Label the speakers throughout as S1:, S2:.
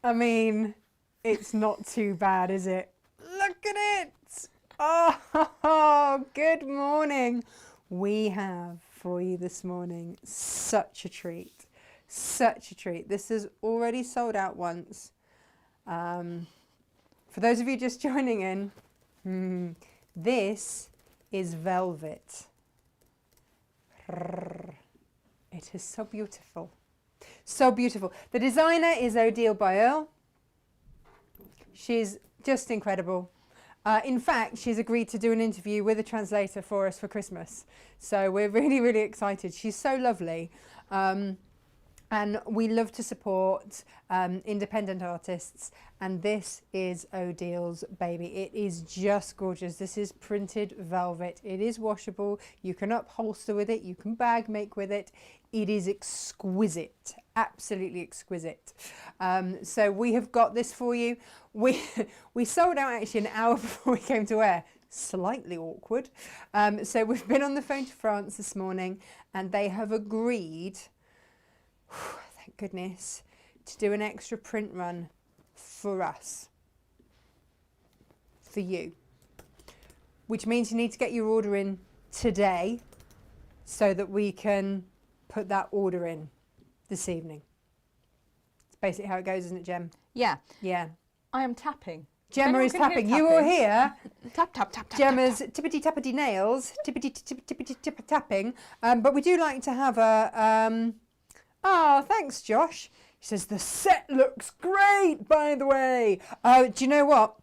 S1: I mean, it's not too bad, is it? Look at it! Oh, good morning. We have for you this morning such a treat. Such a treat. This has already sold out once. For those of you just joining in, this is velvet. It is so beautiful. So beautiful. The designer is Odile by Earl. She's just incredible. In fact, she's agreed to do an interview with a translator for us for Christmas. So we're really, really excited. She's so lovely. And we love to support independent artists. And this is Odile's baby. It is just gorgeous. This is printed velvet. It is washable. You can upholster with it. You can bag make with it. It is exquisite, absolutely exquisite. So we have got this for you. We sold out actually an hour before we came to air. Slightly awkward. So we've been on the phone to France this morning and they have agreed, thank goodness, to do an extra print run for us, for you. Which means you need to get your order in today so that we can put that order in this evening. It's basically how it goes, isn't it, Gem?
S2: Yeah.
S1: Yeah.
S2: I am tapping.
S1: Gemma is tapping. You will hear
S2: Tap, tap, tap, tap.
S1: Gemma's tippity-tappity nails, tippity-tippity tapping. But we do like to have a... Oh, thanks, Josh. He says, the set looks great, by the way. Do you know what?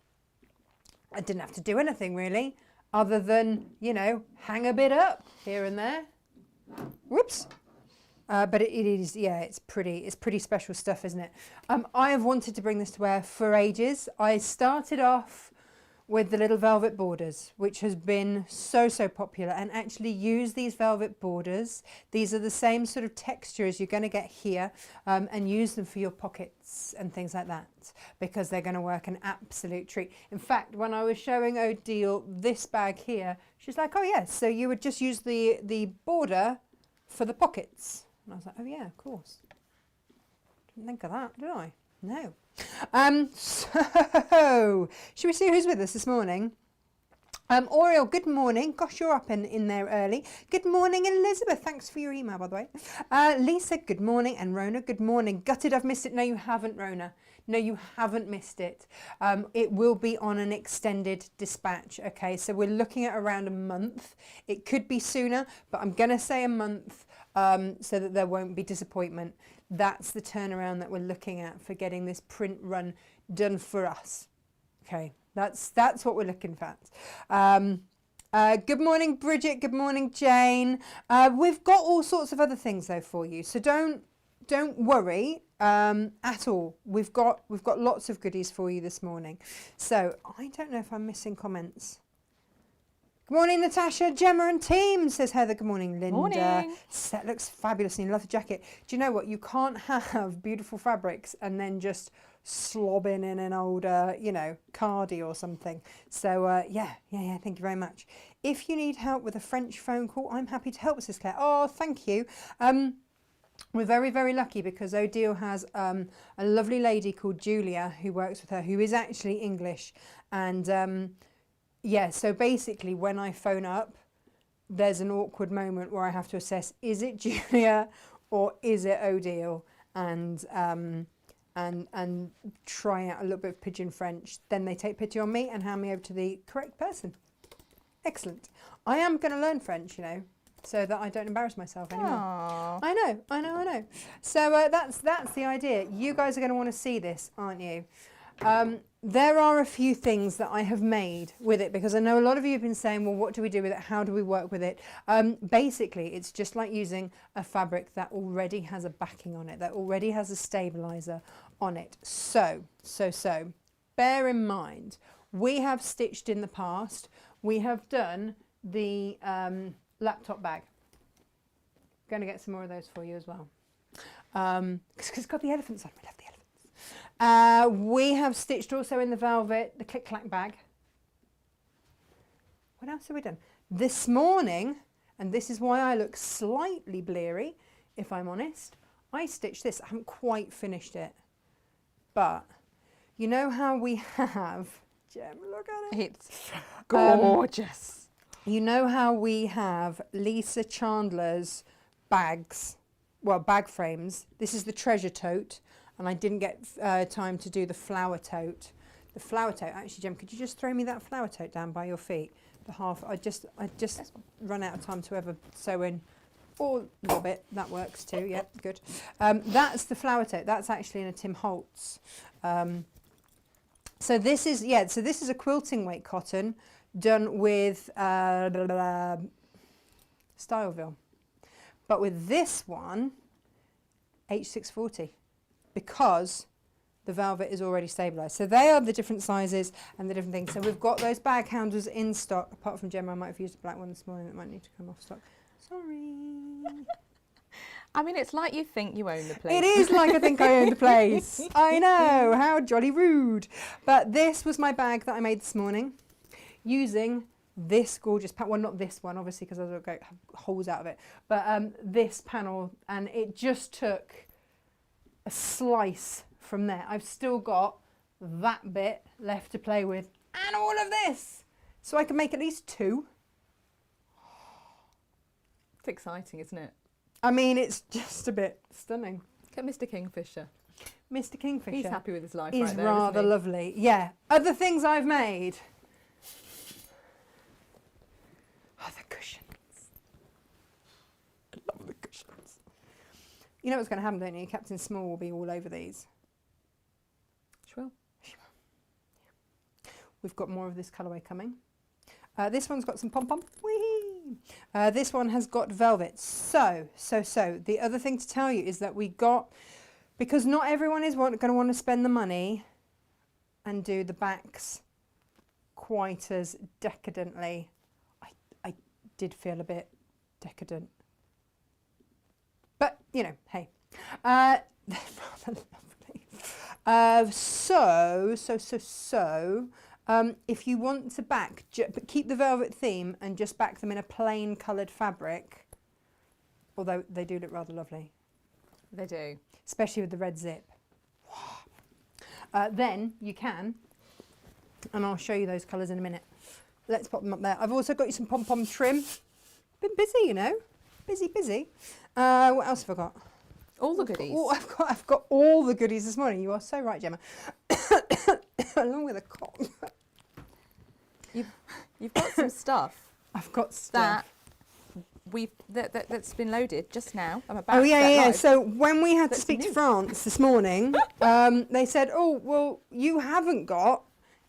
S1: I didn't have to do anything, really, other than, you know, hang a bit up here and there. Whoops. But it is, yeah, it's pretty special stuff, isn't it? I have wanted to bring this to wear for ages. I started off with the little velvet borders, which has been so popular, and actually use these velvet borders. These are the same sort of texture as you're going to get here, and use them for your pockets and things like that, because they're going to work an absolute treat. In fact, when I was showing Odile this bag here, she's like, oh yes, so you would just use the border for the pockets. And I was like, oh yeah, of course. Didn't think of that, did I? No. So, should we see who's with us this morning? Oriel, good morning. Gosh, you're up in there early. Good morning, Elizabeth. Thanks for your email, by the way. Lisa, good morning. And Rona, good morning. Gutted I've missed it. No, you haven't, Rona. No, you haven't missed it. It will be on an extended dispatch, okay? So we're looking at around a month. It could be sooner, but I'm going to say a month so that there won't be disappointment. That's the turnaround that we're looking at for getting this print run done for us. Okay, that's what we're looking at. Good morning, Bridget. Good morning, Jane. We've got all sorts of other things though for you, so don't worry at all. We've got lots of goodies for you this morning. So I don't know if I'm missing comments. Good morning, Natasha, Gemma and team, says Heather. Good morning, Linda.
S2: Morning.
S1: That looks fabulous in a leather jacket. Do you know what? You can't have beautiful fabrics and then just slobbing in an old, you know, cardi or something. So, yeah, thank you very much. If you need help with a French phone call, I'm happy to help, says Claire. Oh, thank you. We're very lucky because Odile has a lovely lady called Julia who works with her, who is actually English. And yeah, so basically when I phone up, there's an awkward moment where I have to assess, is it Julia or is it Odile? And try out a little bit of pidgin French. Then they take pity on me and hand me over to the correct person. Excellent. I am going to learn French, you know, so that I don't embarrass myself anymore.
S2: Aww.
S1: I know. So that's the idea. You guys are going to want to see this, aren't you? There are a few things that I have made with it because I know a lot of you have been saying, well, what do we do with it? How do we work with it? Basically, it's just like using a fabric that already has a backing on it, that already has a stabilizer on it. So, bear in mind, we have stitched in the past, we have done the laptop bag. Going to get some more of those for you as well. Because it's got the elephants on. I love the elephants. We have stitched also in the velvet, the click-clack bag. What else have we done? This morning, and this is why I look slightly bleary, if I'm honest, I stitched this. I haven't quite finished it. but you know how we have, Gem, look at it.
S2: It's gorgeous.
S1: You know how we have Lisa Chandler's bags, well, bag frames. This is the treasure tote, and I didn't get time to do the flower tote. The flower tote, actually, Gem, could you just throw me that flower tote down by your feet? The half, I just run out of time to ever sew in, or lob it, that works too, yeah, good. That's the flower tote, that's actually in a Tim Holtz. So this is, so this is a quilting weight cotton done with Styleville. But with this one, H640, because the velvet is already stabilised. So they are the different sizes and the different things. So we've got those bag handles in stock, apart from Gemma, I might have used a black one this morning that might need to come off stock. Sorry.
S2: I mean, it's like you think you own the place.
S1: It is like I think I own the place. I know, how jolly rude. But this was my bag that I made this morning using this gorgeous panel. Well, not this one, obviously, because I was going to have holes out of it. But this panel, and it just took a slice from there. I've still got that bit left to play with and all of this. So I can make at least 2.
S2: It's exciting, isn't it?
S1: I mean, it's just a bit stunning.
S2: Look at Mr. Kingfisher.
S1: Mr. Kingfisher
S2: He's happy with his life
S1: is
S2: right there,
S1: rather
S2: isn't he?
S1: lovely. Yeah. Other things I've made. Oh, the cushions. I love the cushions. You know what's going to happen, don't you? Captain Small will be all over these.
S2: Sure.
S1: We've got more of this colourway coming. This one's got some pom-pom. Whee! This one has got velvet. So. The other thing to tell you is that we got, because not everyone is going to want to spend the money and do the backs quite as decadently. I did feel a bit decadent. But, you know, hey. They're rather lovely. If you want to back, but keep the velvet theme and just back them in a plain coloured fabric, although they do look rather lovely.
S2: They do.
S1: Especially with the red zip. Then you can, and I'll show you those colours in a minute. Let's pop them up there. I've also got you some pom-pom trim. Been busy, you know. Busy. What else have I got?
S2: All the goodies.
S1: I've got all the goodies this morning. You are so right, Gemma. Along with a cough.
S2: You've got some stuff.
S1: I've got stuff.
S2: That's been loaded just now. I'm about
S1: Oh
S2: to
S1: yeah.
S2: live.
S1: So when we had to
S2: That's
S1: speak to
S2: new.
S1: France this morning, they said, "Oh, well, you haven't got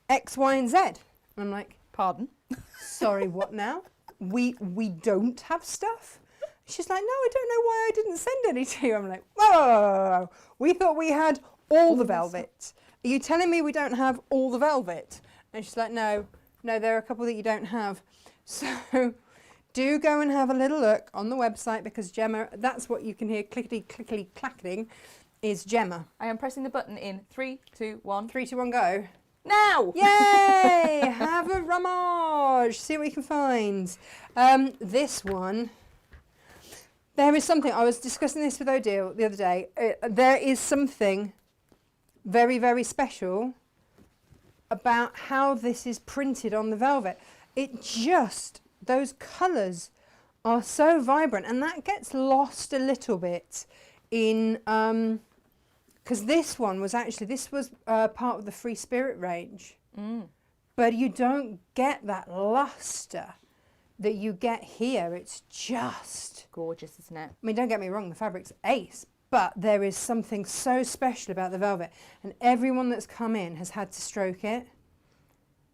S1: X, Y, and Z." And I'm like,
S2: Pardon?
S1: "Sorry, what now? We don't have stuff." She's like, "No, I don't know why I didn't send any to you." I'm like, "Whoa! We thought we had all the velvet. Are you telling me we don't have all the velvet?" And she's like, "No, there are a couple that you don't have." So do go and have a little look on the website, because Gemma, that's what you can hear clickety clacking, is Gemma.
S2: I am pressing the button in 3, 2, 1.
S1: 3, 2, 1, go.
S2: Now!
S1: Yay! Have a rummage. See what we can find. This one. There is something, I was discussing this with Odile the other day. There is something very, very special about how this is printed on the velvet. It just, those colours are so vibrant, and that gets lost a little bit in, because this was part of the Free Spirit range. But you don't get that lustre that you get here. It's just
S2: Gorgeous, isn't it?
S1: I mean, don't get me wrong, the fabric's ace, but there is something so special about the velvet, and everyone that's come in has had to stroke it.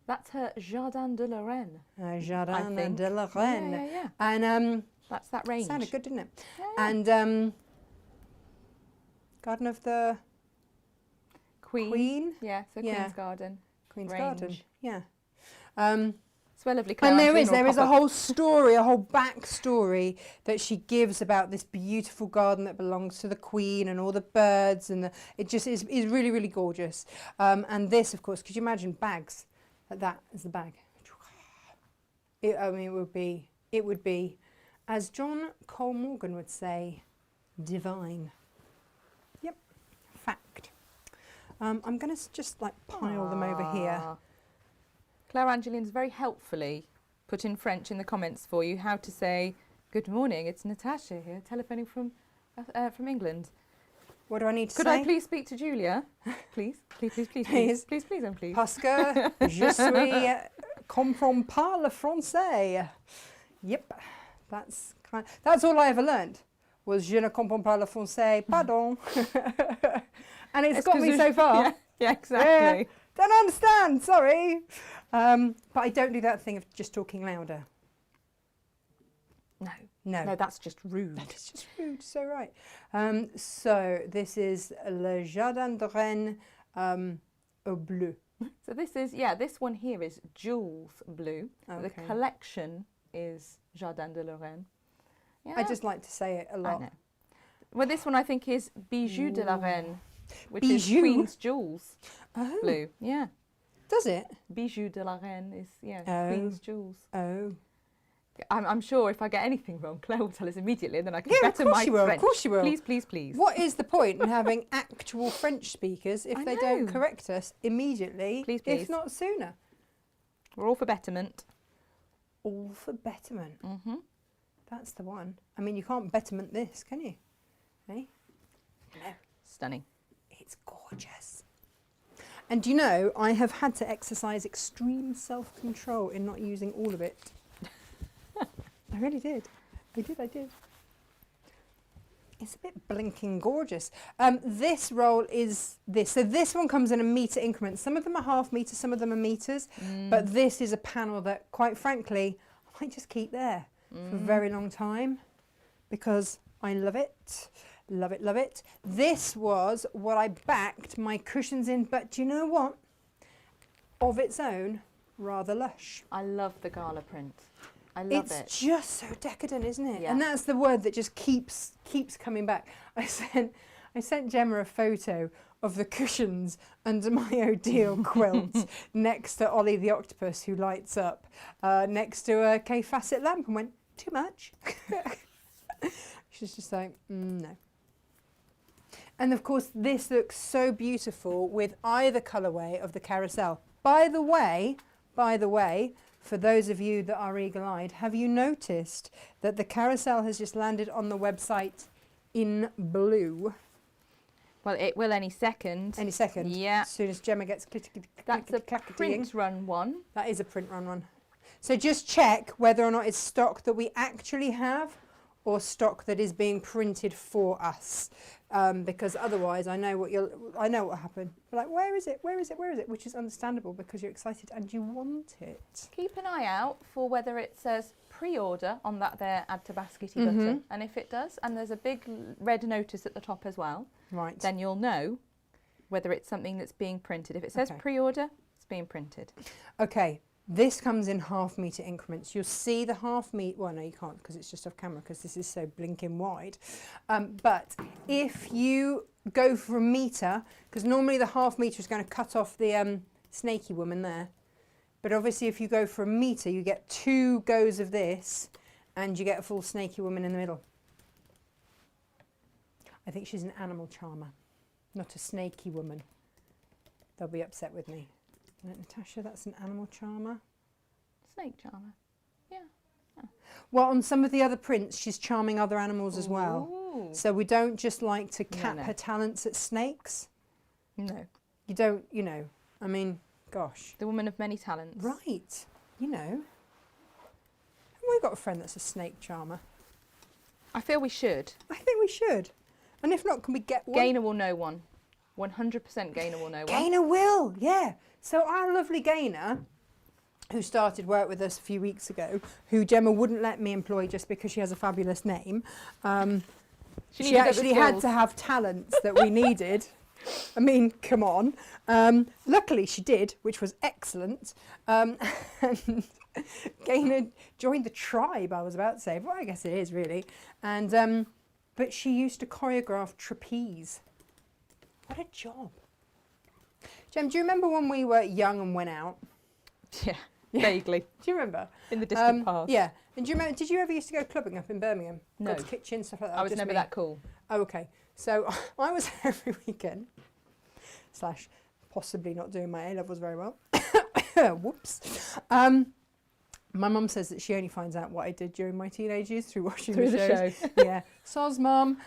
S2: That's her Jardin de la Reine.
S1: Jardin
S2: think.
S1: de la Reine.
S2: Yeah.
S1: And
S2: That's that range.
S1: sounded good, didn't it?
S2: Yeah.
S1: And Garden of the
S2: Queen. Yeah, so
S1: Yeah.
S2: Queen's Garden.
S1: Queen's
S2: Range.
S1: Garden. Yeah.
S2: It's where lovely
S1: And there
S2: Claire
S1: is a whole story, a whole backstory that she gives about this beautiful garden that belongs to the Queen and all the birds, and it just is really, really gorgeous. And this, of course, could you imagine bags like that as the bag? It would be, as John Cole Morgan would say, divine. Yep, fact. I'm going to just like pile them over here.
S2: Ah. Claire Angeline's very helpfully put in French in the comments for you how to say, "Good morning, it's Natasha here, telephoning from England.
S1: What do I need to
S2: Could
S1: say?
S2: I please speak to Julia? Please, please, please, please,
S1: Please.
S2: please, please, and please."
S1: Parce que je suis comprends pas le français. Yep, that's all I ever learned was je ne comprends pas le français, pardon. And it's got me so far.
S2: Yeah, exactly.
S1: Don't understand, sorry. But I don't do that thing of just talking louder.
S2: No, that's just rude.
S1: It's just rude, so right. So this is Le Jardin de Rennes au bleu.
S2: So this one here is Jules Blue. The
S1: Okay.
S2: collection is Jardin de Lorraine. Yeah.
S1: I just like to say it a
S2: I
S1: lot.
S2: know. Well, this one I think is Bijou de la Reine, which is
S1: Bijou?
S2: Queen's Jewels
S1: Oh,
S2: Blue. Yeah.
S1: does it?
S2: Bijou de la Reine is,
S1: Oh.
S2: Queen's Jewels.
S1: Oh.
S2: I'm sure if I get anything wrong, Claire will tell us immediately, and then I can
S1: Yeah, of
S2: better
S1: course
S2: my
S1: you will, of
S2: French.
S1: course you will.
S2: Please, please, please.
S1: What is the point in having actual French speakers if
S2: I
S1: they don't
S2: know.
S1: correct us immediately,
S2: Please,
S1: if
S2: please.
S1: not sooner?
S2: We're all for betterment.
S1: All for betterment.
S2: Mm-hmm.
S1: That's the one. I mean, you can't betterment this, can you? Hey? No.
S2: Stunning.
S1: It's gorgeous. And do you know, I have had to exercise extreme self-control in not using all of it. I really did. I did. It's a bit blinking gorgeous. This roll is this. So this one comes in a metre increments. Some of them are half metre, some of them are metres. But this is a panel that, quite frankly, I might just keep there for a very long time because I love it. Love it, love it. This was what I backed my cushions in, but do you know what? Of its own, rather lush.
S2: I love the gala print. I love it.
S1: It's just so decadent, isn't it?
S2: Yeah.
S1: And that's the word that just keeps coming back. I sent Gemma a photo of the cushions under my O'Deal quilt next to Ollie the octopus who lights up, next to a K facet lamp, and went, too much. She's just like, no. And of course, this looks so beautiful with either colourway of the carousel. By the way, for those of you that are eagle-eyed, have you noticed that the carousel has just landed on the website in blue?
S2: Well, it will any second.
S1: Any second.
S2: Yeah.
S1: As soon as Gemma gets
S2: That's a print run one.
S1: That is a print run one. So just check whether or not it's stock that we actually have or stock that is being printed for us. Because otherwise I know what will happen. You're like, where is it? Where is it? Where is it? Which is understandable because you're excited and you want it.
S2: Keep an eye out for whether it says pre-order on that there add to baskety button. And if it does, and there's a big red notice at the top as well,
S1: Right.
S2: then you'll know whether it's something that's being printed. If it says
S1: Okay.
S2: pre-order, it's being printed.
S1: Okay, this comes in half metre increments. You'll see the half metre, well no you can't because it's just off camera because this is so blinking wide. But if you go for a metre, because normally the half metre is going to cut off the snaky woman there. But obviously if you go for a metre, you get 2 goes of this and you get a full snaky woman in the middle. I think she's an animal charmer, not a snaky woman. They'll be upset with me. Natasha, that's an animal charmer.
S2: Snake charmer. Yeah.
S1: Well, on some of the other prints, she's charming other animals as well.
S2: Ooh.
S1: So we don't just like to cap
S2: no.
S1: her talents at snakes.
S2: No.
S1: You don't, I mean, gosh.
S2: The woman of many talents.
S1: Right, We've got a friend that's a snake charmer.
S2: I feel we should.
S1: I think we should. And if not, can we get one?
S2: Gaynor will know one. 100% Gaynor will know one.
S1: Gaynor will, yeah. So our lovely Gaynor, who started work with us a few weeks ago, who Gemma wouldn't let me employ just because she has a fabulous name, she actually had to have talents that we needed. I mean, come on. Luckily she did, which was excellent. And Gaynor joined the tribe, I was about to say. Well, I guess it is really. And but she used to choreograph trapeze. What a job. Jem, do you remember when we were young and went out?
S2: Yeah, vaguely.
S1: Do you remember?
S2: In the distant past.
S1: Yeah. And do you remember, did you ever used to go clubbing up in Birmingham?
S2: No.
S1: God's Kitchen, stuff like that?
S2: I was
S1: Just
S2: never
S1: me?
S2: that cool.
S1: Oh, okay. So I was every weekend. / possibly not doing my A-levels very well. Whoops. My mum says that she only finds out what I did during my teenage years through watching the shows. Yeah, soz mum.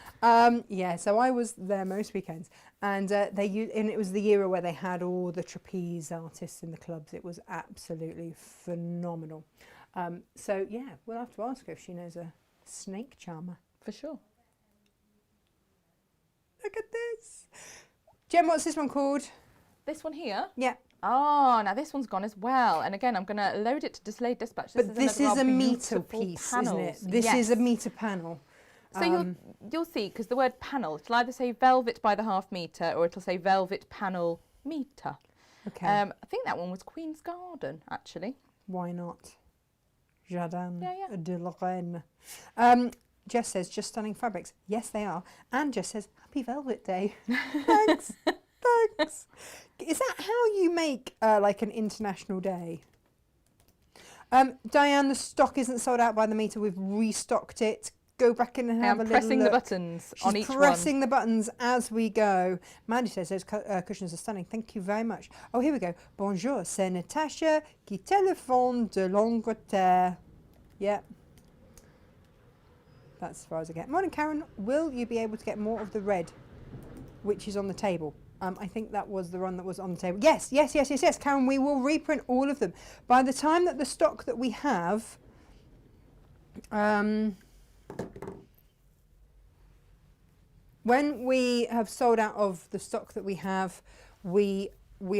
S1: Yeah, so I was there most weekends, and and it was the era where they had all the trapeze artists in the clubs. It was absolutely phenomenal. So yeah, we'll have to ask her if she knows a snake charmer.
S2: For sure.
S1: Look at this. Jen, what's this one called?
S2: This one here?
S1: Yeah.
S2: Oh, now this one's gone as well. And again, I'm going to load it to display dispatch.
S1: But this is a meter
S2: beautiful
S1: piece,
S2: panels.
S1: isn't it? This is a meter panel.
S2: So you'll see, because the word panel, it'll either say velvet by the half metre or it'll say velvet panel metre.
S1: Okay.
S2: I think that one was Queen's Garden, actually.
S1: Why not? Jardin
S2: Yeah.
S1: de la Reine. Jess says, just stunning fabrics. Yes, they are. And Jess says, Happy Velvet Day. Thanks. Thanks. Is that how you make like an international day? Diane, the stock isn't sold out by the meter. We've restocked it. Go back in and have a little
S2: pressing
S1: look.
S2: the buttons on each
S1: She's
S2: one.
S1: pressing the buttons as we go. Mandy says those cushions are stunning. Thank you very much. Oh, here we go. Bonjour, c'est Natasha qui téléphone de l'Angleterre. Yeah. That's as far as I get. Morning, Karen. Will you be able to get more of the red, which is on the table? I think that was the one that was on the table. Yes. Karen, we will reprint all of them. By the time that the stock that we have... when we have sold out of the stock that we have, we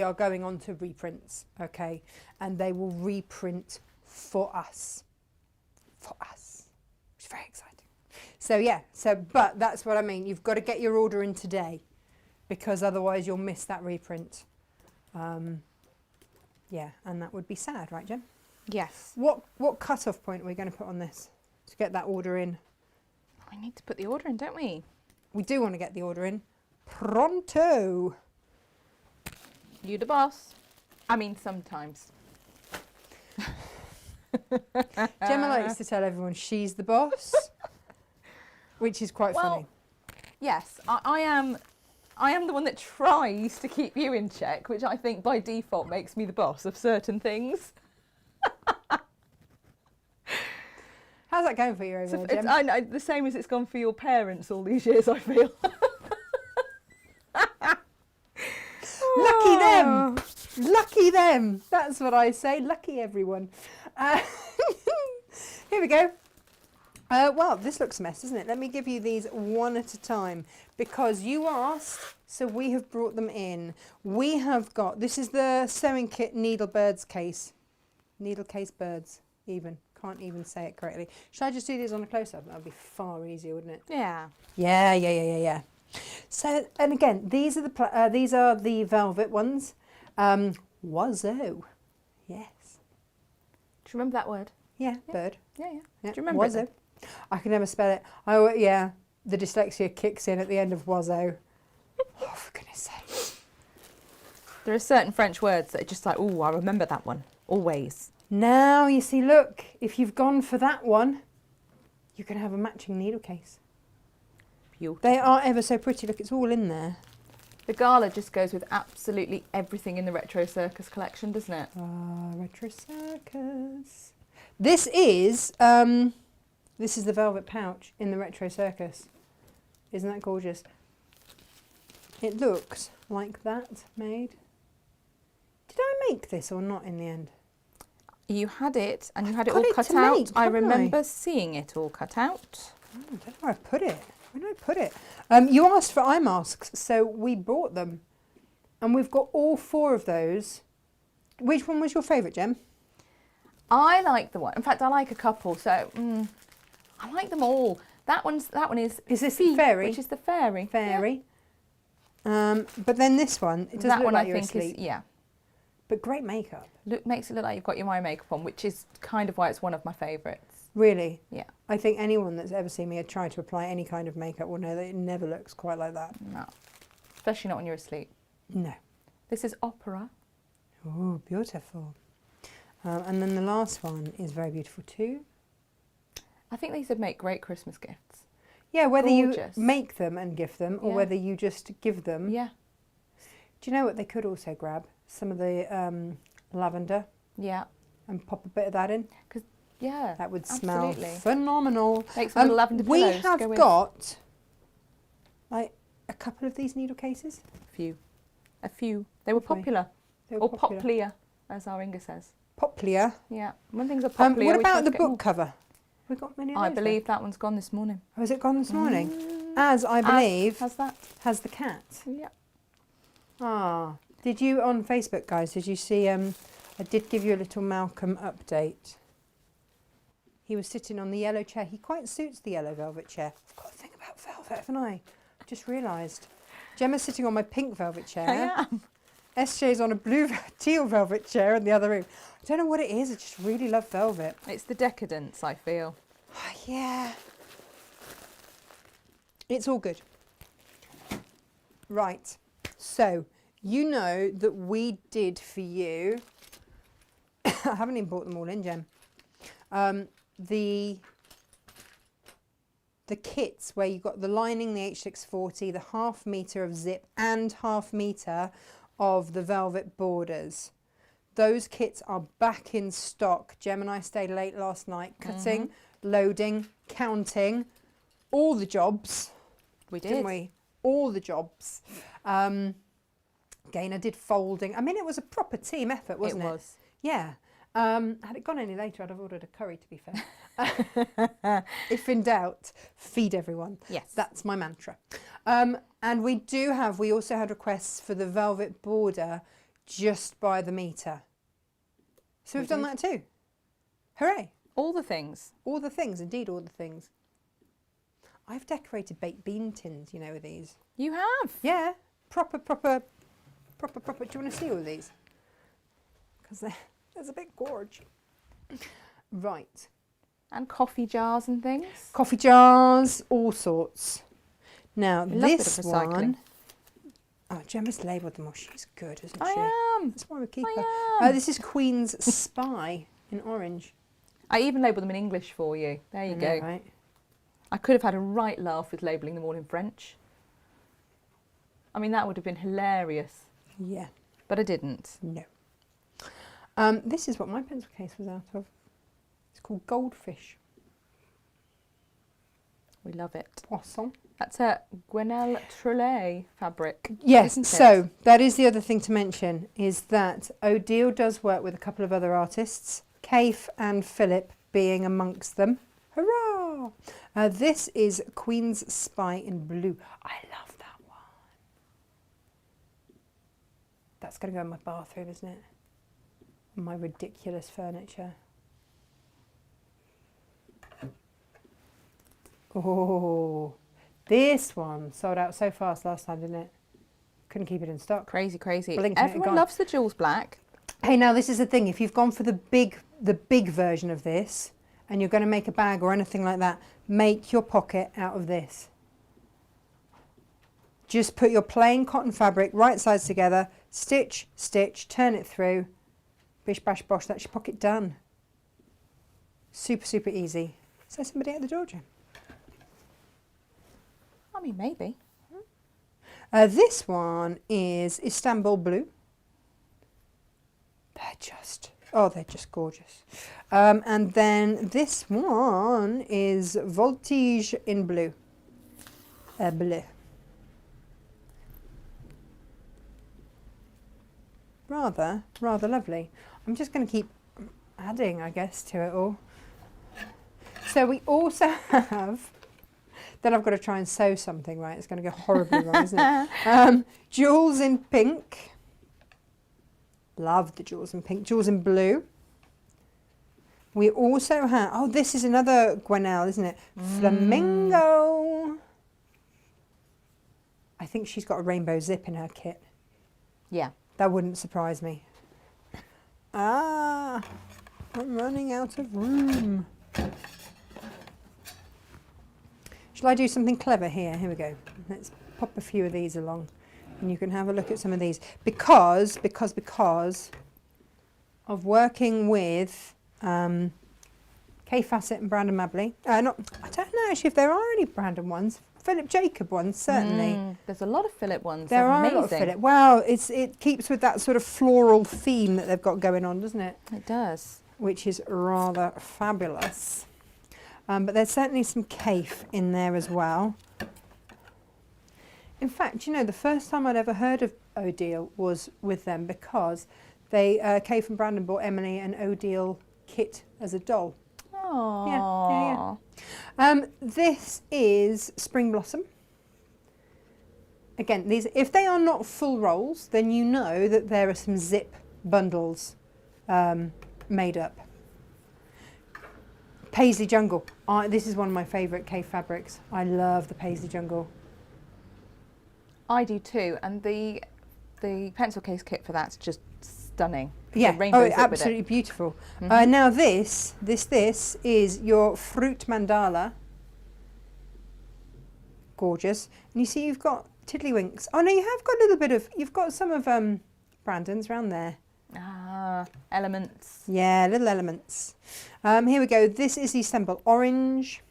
S1: are going on to reprints, okay? And they will reprint for us. For us. Which is very exciting. So yeah, but that's what I mean. You've got to get your order in today, because otherwise you'll miss that reprint. Yeah, and that would be sad, right, Jen?
S2: Yes.
S1: What cut-off point are we going to put on this to get that order in?
S2: We need to put the order in, don't we?
S1: We do want to get the order in. Pronto!
S2: You the boss. I mean, sometimes.
S1: Gemma likes to tell everyone she's the boss, which is quite funny.
S2: Yes, I am the one that tries to keep you in check, which I think by default makes me the boss of certain things.
S1: How's that going for you over there, Gem?
S2: I know, the same as it's gone for your parents all these years, I feel.
S1: Lucky them! Lucky them! That's what I say. Lucky everyone. Here we go. Well, this looks a mess, doesn't it? Let me give you these one at a time, because you asked, so we have brought them in. We have got, this is the sewing kit needle birds case. Needle case birds, even. Can't even say it correctly. Should I just do these on a close-up? That would be far easier, wouldn't it?
S2: Yeah.
S1: Yeah. So, and again, these are the velvet ones. Wazoo. Yes.
S2: Do you remember that word?
S1: Yeah, bird.
S2: Yeah.
S1: Yeah.
S2: Do you remember
S1: Wazoo.
S2: it?
S1: I can never spell it. Yeah, the dyslexia kicks in at the end of wazoo. Oh, for goodness sake.
S2: There are certain French words that are just like, oh, I remember that one. Always.
S1: Now, you see, look, if you've gone for that one, you can have a matching needle case.
S2: Beautiful.
S1: They are ever so pretty. Look, it's all in there.
S2: The gala just goes with absolutely everything in the Retro Circus collection, doesn't it?
S1: Retro Circus. This is the velvet pouch in the Retro Circus. Isn't that gorgeous? It looks like that made. Did I make this or not in the end?
S2: You had it, and you had it
S1: got
S2: all
S1: it
S2: cut
S1: to
S2: out.
S1: make,
S2: I
S1: haven't I?
S2: remember seeing it all cut out.
S1: I don't know where I put it. Where did I put it? You asked for eye masks, so we bought them. And we've got all 4 of those. Which one was your favourite, Gem?
S2: I like the one. In fact, I like a couple. So I like them all. That one is.
S1: Is this the fairy?
S2: Which is the fairy.
S1: Fairy. Yeah. But then this one, it does
S2: that
S1: look
S2: one
S1: like
S2: I
S1: you're
S2: think
S1: asleep.
S2: is
S1: But great makeup.
S2: makes it look like you've got your eye makeup on, which is kind of why it's one of my favourites.
S1: Really?
S2: Yeah.
S1: I think anyone that's ever seen me try to apply any kind of makeup will know that it never looks quite like that.
S2: No, especially not when you're asleep.
S1: No.
S2: This is opera.
S1: Oh, beautiful. And then the last one is very beautiful too.
S2: I think these would make great Christmas gifts.
S1: Yeah, whether
S2: Gorgeous.
S1: you make them and gift them or
S2: Yeah.
S1: whether you just give them.
S2: Yeah.
S1: Do you know what they could also grab? Some of the lavender
S2: Yeah.
S1: and pop a bit of that in.
S2: Yeah.
S1: That would smell
S2: absolutely.
S1: phenomenal.
S2: Make some little lavender
S1: We
S2: pillows to
S1: have
S2: go with.
S1: got like a couple of these needle cases.
S2: A few. They were
S1: Have we?
S2: popular.
S1: They were
S2: Or
S1: popular.
S2: poplar, as our Inga says.
S1: Poplar.
S2: Yeah. When things are popular,
S1: What
S2: we try
S1: about
S2: to
S1: the
S2: get
S1: book
S2: more.
S1: cover? We got many of
S2: I
S1: those there?
S2: believe that one's gone this morning.
S1: Oh, has it gone this morning? As I believe
S2: Has that?
S1: has the cat.
S2: Yeah.
S1: Ah, did you on Facebook, guys? Did you see? I did give you a little Malcolm update. He was sitting on the yellow chair. He quite suits the yellow velvet chair. I've got a thing about velvet, haven't I? Just realised. Gemma's sitting on my pink velvet chair.
S2: I am.
S1: SJ's on a blue teal velvet chair in the other room. I don't know what it is. I just really love velvet.
S2: It's the decadence, I feel.
S1: Oh, yeah. It's all good. Right. So, you know that we did for you. I haven't even brought them all in, Gem. The kits where you got the lining, the H640, the 1/2 metre of zip and 1/2 metre of the velvet borders. Those kits are back in stock. Gem and I stayed late last night cutting, loading, counting, all the jobs.
S2: We did.
S1: Didn't we? All the jobs. Again, I did folding. I mean, it was a proper team effort, wasn't it?
S2: It was.
S1: Yeah. Had it gone any later, I'd have ordered a curry, to be fair. If in doubt, feed everyone.
S2: Yes.
S1: That's my mantra. And we also had requests for the velvet border just by the metre. So we've done that too. Hooray.
S2: All the things.
S1: All the things, indeed all the things. I've decorated baked bean tins, you know, with these.
S2: You have.
S1: Yeah, proper. Do you want to see all of these? Because there's a bit gorge. Right.
S2: And coffee jars and things.
S1: Coffee jars, all sorts. Now,
S2: We love a bit
S1: this
S2: of recycling.
S1: one... Oh, Gemma's labelled them all. She's good, isn't she?
S2: I am.
S1: That's why we keep her.
S2: I am.
S1: This is Queen's Spy in orange.
S2: I even labelled them in English for you. There you
S1: I
S2: go.
S1: know, right?
S2: I could have had a right laugh with labelling them all in French. I mean, that would have been hilarious.
S1: Yeah,
S2: But I didn't.
S1: no. This is what my pencil case was out of. It's called Goldfish.
S2: We love it.
S1: Poisson.
S2: That's a Gwenelle Trelay fabric.
S1: Yes,
S2: isn't it?
S1: so that is the other thing to mention, is that Odile does work with a couple of other artists, Kaif and Philip being amongst them. Hurrah! This is Queen's Spy in blue. I love that one. That's going to go in my bathroom, isn't it? My ridiculous furniture. Oh, this one sold out so fast last time, didn't it? Couldn't keep it in stock.
S2: Crazy.
S1: Blinking it
S2: Everyone
S1: gone.
S2: loves the Jules Black.
S1: Hey, now this is the thing. If you've gone for the big version of this, and you're going to make a bag or anything like that, make your pocket out of this. Just put your plain cotton fabric right sides together, stitch, stitch, turn it through, bish bash bosh. That's your pocket done. Super easy. Is there somebody at the door, Jim?
S2: I mean, maybe.
S1: This one is Istanbul blue. They're just gorgeous. And then this one is Voltige in blue. Bleu. Rather lovely. I'm just going to keep adding, I guess, to it all. So we also have... Then I've got to try and sew something, right? It's going to go horribly wrong, isn't it? Jewels in pink. Love the jewels in pink. Jewels in blue. We also have... Oh, this is another Gwenelle, isn't it? Flamingo. I think she's got a rainbow zip in her kit.
S2: Yeah.
S1: That wouldn't surprise me. Ah, I'm running out of room. Shall I do something clever here? Here we go. Let's pop a few of these along and you can have a look at some of these. Because of working with Kay Fassett and Brandon Mabley. I don't actually if there are any Brandon ones. Philip Jacob ones, certainly.
S2: There's a lot of Philip ones.
S1: There
S2: They're
S1: are a lot of
S2: amazing.
S1: Philip. Wow, it keeps with that sort of floral theme that they've got going on, doesn't it?
S2: It does.
S1: Which is rather fabulous. But there's certainly some Kaif in there as well. In fact, you know, the first time I'd ever heard of Odile was with them because they, Kaif and Brandon bought Emily an Odile kit as a doll.
S2: Oh.
S1: This is Spring Blossom. Again, these, if they are not full rolls, then you know that there are some zip bundles made up. Paisley Jungle. This is one of my favourite K fabrics. I love the Paisley Jungle.
S2: I do too, and the pencil case kit for that's just stunning.
S1: Yeah,
S2: The rainbows up with it.
S1: absolutely beautiful. Now this is your fruit mandala. Gorgeous. And you see you've got tiddlywinks. Oh no, you have got a little bit of, you've got some of Brandon's around there.
S2: Ah, elements.
S1: Yeah, little elements. Here we go. This is the Istanbul orange.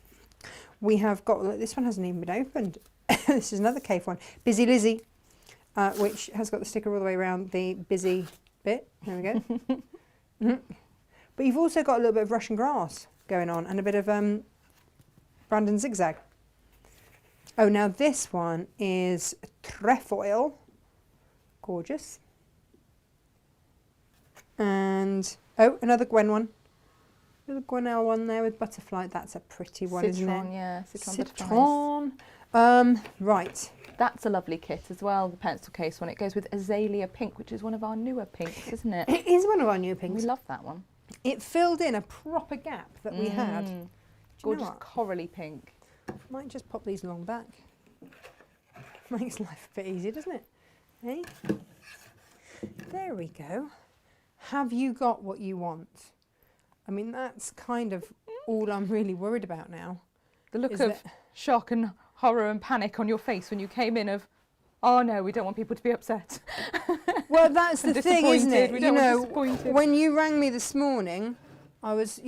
S1: We have got, look, this one hasn't even been opened. This is another cave one. Busy Lizzie, which has got the sticker all the way around the busy bit. There we go. But you've also got a little bit of Russian grass going on and a bit of Brandon zigzag. Oh, now this one is trefoil. Gorgeous. And, oh, another Gwen one. Little Gwenelle one there with butterfly. That's a pretty one, isn't it?
S2: Yeah, citron butterflies.
S1: Citron. Right.
S2: That's a lovely kit as well, the pencil case one. It goes with Azalea Pink, which is one of our newer pinks, isn't it?
S1: It is one of our new pinks.
S2: We love that one.
S1: It filled in a proper gap that we had. Do you know
S2: Gorgeous
S1: what?
S2: corally pink.
S1: Might just pop these along back. Makes life a bit easier, doesn't it? Hey? There we go. Have you got what you want? I mean, that's kind of all I'm really worried about now.
S2: The look
S1: Is
S2: of
S1: that-
S2: shock and horror and panic on your face when you came in of, oh no, we don't want people to be upset.
S1: Well, that's the thing, isn't it?
S2: We
S1: You
S2: don't want
S1: know,
S2: disappointed.
S1: when you rang me this morning, I was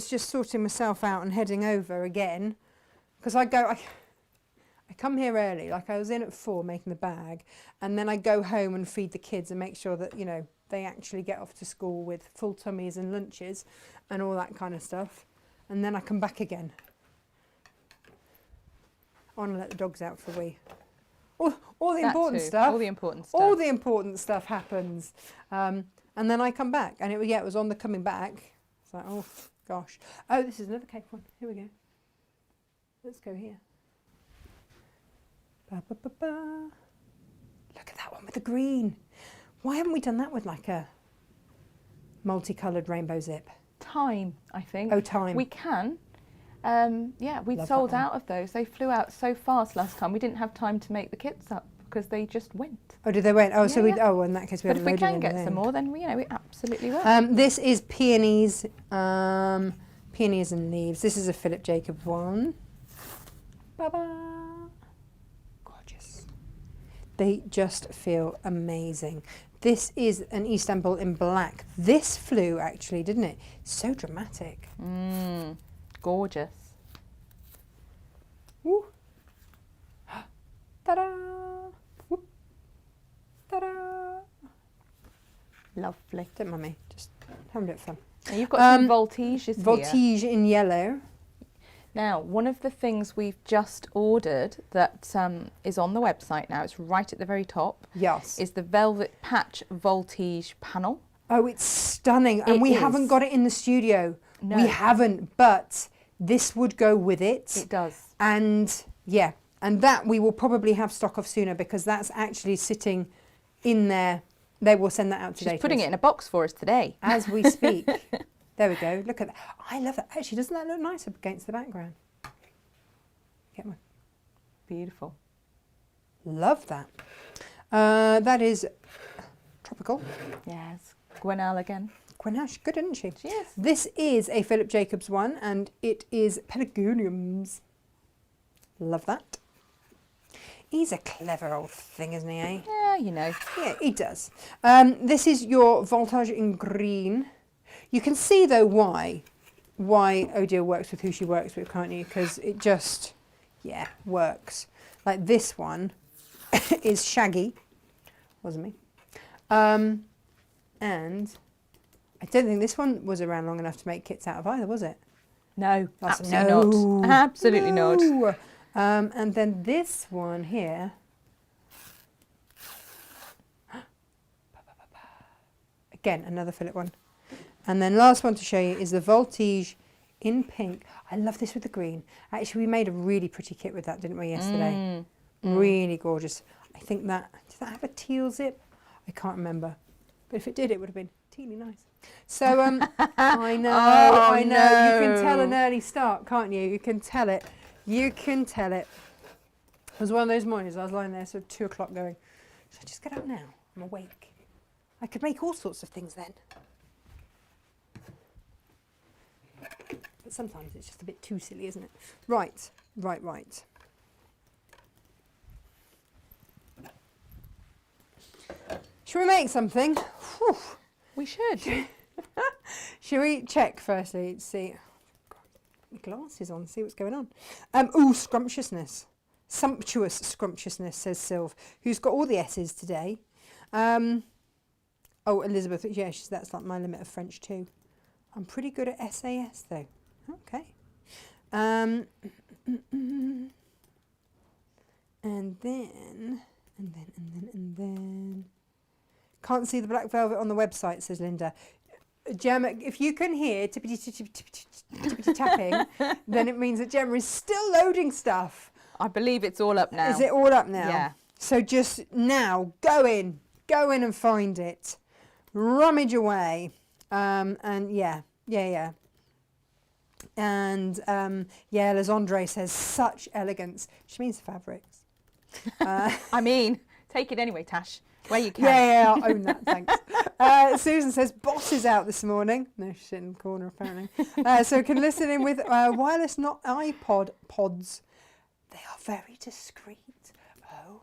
S1: just sorting myself out and heading over again, because I come here early, like I was in at 4 making the bag, and then I go home and feed the kids and make sure that, you know, they actually get off to school with full tummies and lunches and all that kind of stuff. And then I come back again. I want to let the dogs out for a wee. All the
S2: That
S1: important
S2: too,
S1: stuff.
S2: All the important stuff.
S1: All the important stuff happens. And then I come back, and it was on the coming back. It's like, oh, gosh. Oh, this is another cake one. Here we go. Let's go here. Ba, ba, ba, ba. Look at that one with the green. Why haven't we done that with like a multicoloured rainbow zip?
S2: Time, I think.
S1: Oh, time.
S2: We can. Yeah, we
S1: Love
S2: sold
S1: that one.
S2: out of those. They flew out so fast last time. We didn't have time to make the kits up because they just went.
S1: Oh, did they wait? Oh, so
S2: Yeah, yeah.
S1: in that case we
S2: But
S1: had
S2: if we
S1: loaded
S2: can
S1: in
S2: get
S1: then.
S2: some more, then we absolutely will.
S1: This is peonies, peonies and leaves. This is a Philip Jacob one. Ba-ba. Gorgeous. They just feel amazing. This is an Istanbul in black. This flew actually, didn't it? So dramatic.
S2: Gorgeous.
S1: Woo. Ta-da. Whoop. Ta-da.
S2: Lovely.
S1: Don't mind me, just having a bit of fun.
S2: Now you've got some voltiges here.
S1: Voltige in yellow.
S2: Now, one of the things we've just ordered that is on the website now, it's right at the very top,
S1: Yes.
S2: is the Velvet Patch Voltige panel.
S1: Oh, it's stunning. And
S2: It
S1: we
S2: is.
S1: haven't got it in the studio.
S2: No.
S1: We haven't, but this would go with it.
S2: It does.
S1: And yeah, and that we will probably have stock of sooner because that's actually sitting in there. They will send that out today.
S2: She's putting it in a box for us today.
S1: as we speak. There we go. Look at that. I love that. Actually, doesn't that look nice up against the background? Get one.
S2: Beautiful.
S1: Love that. That is tropical.
S2: Yes. Gwenelle again.
S1: Grenache, good, isn't she?
S2: She is.
S1: This is a Philip Jacobs one, and it is Pelargoniums. Love that. He's a clever old thing, isn't he, eh?
S2: Yeah, you know.
S1: Yeah, he does. This is your Voltage in green. You can see, though, why why Odile works with who she works with, can't you? Because it just, yeah, works. Like this one is shaggy, wasn't me. And I don't think this one was around long enough to make kits out of either, was it?
S2: No, absolutely not. Absolutely not.
S1: And then this one here. Again, another fillet one. And then last one to show you is the Voltige in pink. I love this with the green. Actually, we made a really pretty kit with that, didn't we, yesterday? Really gorgeous. I think that, did that have a teal zip? I can't remember. But if it did, it would have been teally nice. So, I know, I know.
S2: No.
S1: You can tell an early start, can't you? You can tell it. You can tell it. It was one of those mornings I was lying there sort of 2 o'clock going, should I just get up now? I'm awake. I could make all sorts of things then. But sometimes it's just a bit too silly, isn't it? Right. Shall we make something? Whew.
S2: We should.
S1: Shall we check firstly to see? Put my glasses on, see what's going on. Ooh, scrumptiousness. Sumptuous scrumptiousness, says Sylv, who's got all the S's today. Oh, Elizabeth, yeah, that's like my limit of French too. I'm pretty good at SAS though. Okay. And then. Can't see the black velvet on the website, says Linda. Gemma, if you can hear tippity tapping, then it means that Gemma is still loading stuff.
S2: I believe it's all up now.
S1: Is it all up now?
S2: Yeah.
S1: So just now, go in and find it. Rummage away. And yeah. And yeah, Lazandre says such elegance. She means fabrics.
S2: I mean, take it anyway, Tash. Where you can.
S1: Yeah, I'll own that, thanks. Susan says boss is out this morning. No, she's in the corner apparently. So can listen in with wireless, not iPod pods. They are very discreet. Oh,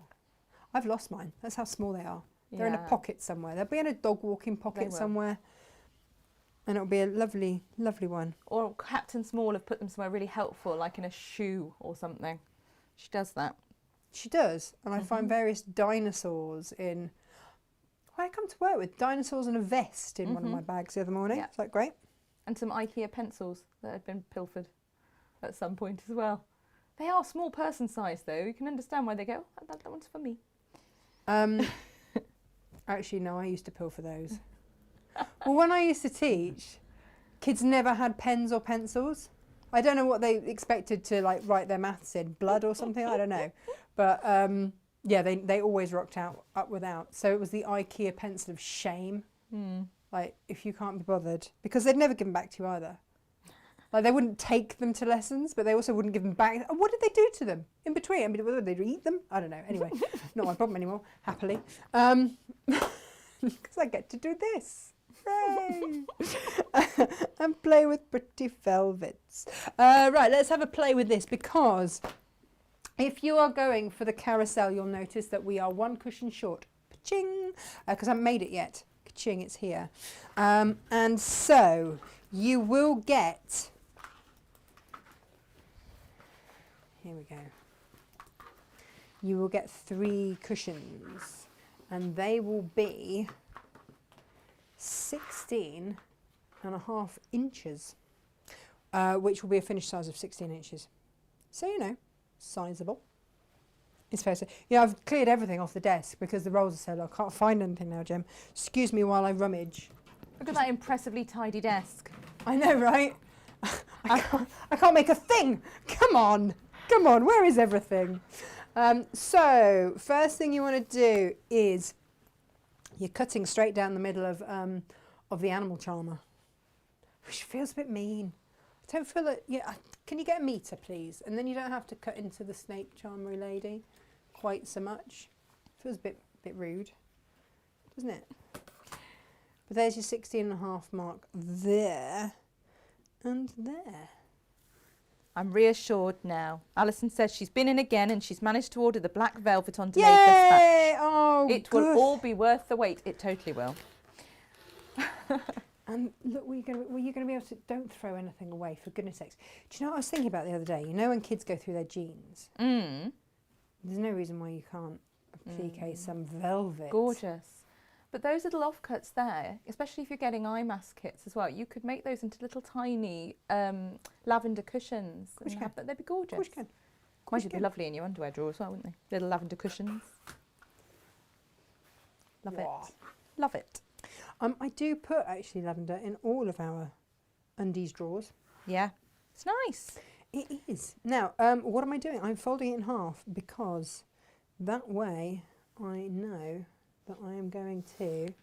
S1: I've lost mine. That's how small they are. They're in a pocket somewhere. They'll be in a dog walking pocket somewhere. And it'll be a lovely, lovely one.
S2: Or Captain Small have put them somewhere really helpful, like in a shoe or something. She does that.
S1: She does. And I find various dinosaurs in... I come to work with dinosaurs and a vest in one of my bags the other morning.
S2: Yeah.
S1: Is that great?
S2: And some IKEA pencils that had been pilfered at some point as well. They are small person size though. You can understand why they go, oh, that one's for me.
S1: Actually, no, I used to pilfer those. Well, when I used to teach, kids never had pens or pencils. I don't know what they expected to like write their maths in, blood or something, I don't know. But yeah, they always rocked up without. So it was the IKEA pencil of shame. Like, if you can't be bothered. Because they'd never give them back to you either. Like, they wouldn't take them to lessons, but they also wouldn't give them back. What did they do to them in between? I mean, whether they'd eat them? I don't know. Anyway, not my problem anymore, happily. Because I get to do this. Hooray! And play with pretty velvets. Right, let's have a play with this, because if you are going for the carousel, you'll notice that we are one cushion short. Ka-ching! Because I haven't made it yet. Ka-ching, it's here. And so you will get... Here we go. You will get 3 cushions, and they will be 16.5 inches, which will be a finished size of 16 inches. So, you know, sizable. It's fair to say. Yeah, I've cleared everything off the desk because the rolls are so low. I can't find anything now, Jem. Excuse me while I rummage.
S2: Look at that impressively tidy desk.
S1: I know, right? I can't make a thing. Come on, where is everything? So, first thing you want to do is you're cutting straight down the middle of the animal charmer, which feels a bit mean. I don't feel it. Yeah, can you get a metre, please? And then you don't have to cut into the snake charmery lady quite so much. Feels a bit rude, doesn't it? But there's your 16.5 mark there and there.
S2: I'm reassured now. Alison says she's been in again and she's managed to order the black velvet on delayed dispatch.
S1: Oh,
S2: it
S1: good.
S2: will all be worth the wait. It totally will.
S1: And look, were you going to be able to? Don't throw anything away, for goodness sakes. Do you know what I was thinking about the other day? You know when kids go through their jeans,
S2: Mm.
S1: there's no reason why you can't applique some velvet.
S2: Gorgeous. But those little offcuts there, especially if you're getting eye mask kits as well, you could make those into little tiny lavender cushions.
S1: Of course you
S2: and have they'd be gorgeous.
S1: Of course you can.
S2: Mind you, they'd be lovely in your underwear drawer as well, wouldn't they? Little lavender cushions. Love
S1: Wow.
S2: it. Love it.
S1: I do put actually lavender in all of our undies drawers.
S2: Yeah. It's nice.
S1: It is. Now, what am I doing? I'm folding it in half because that way I know that I am going to...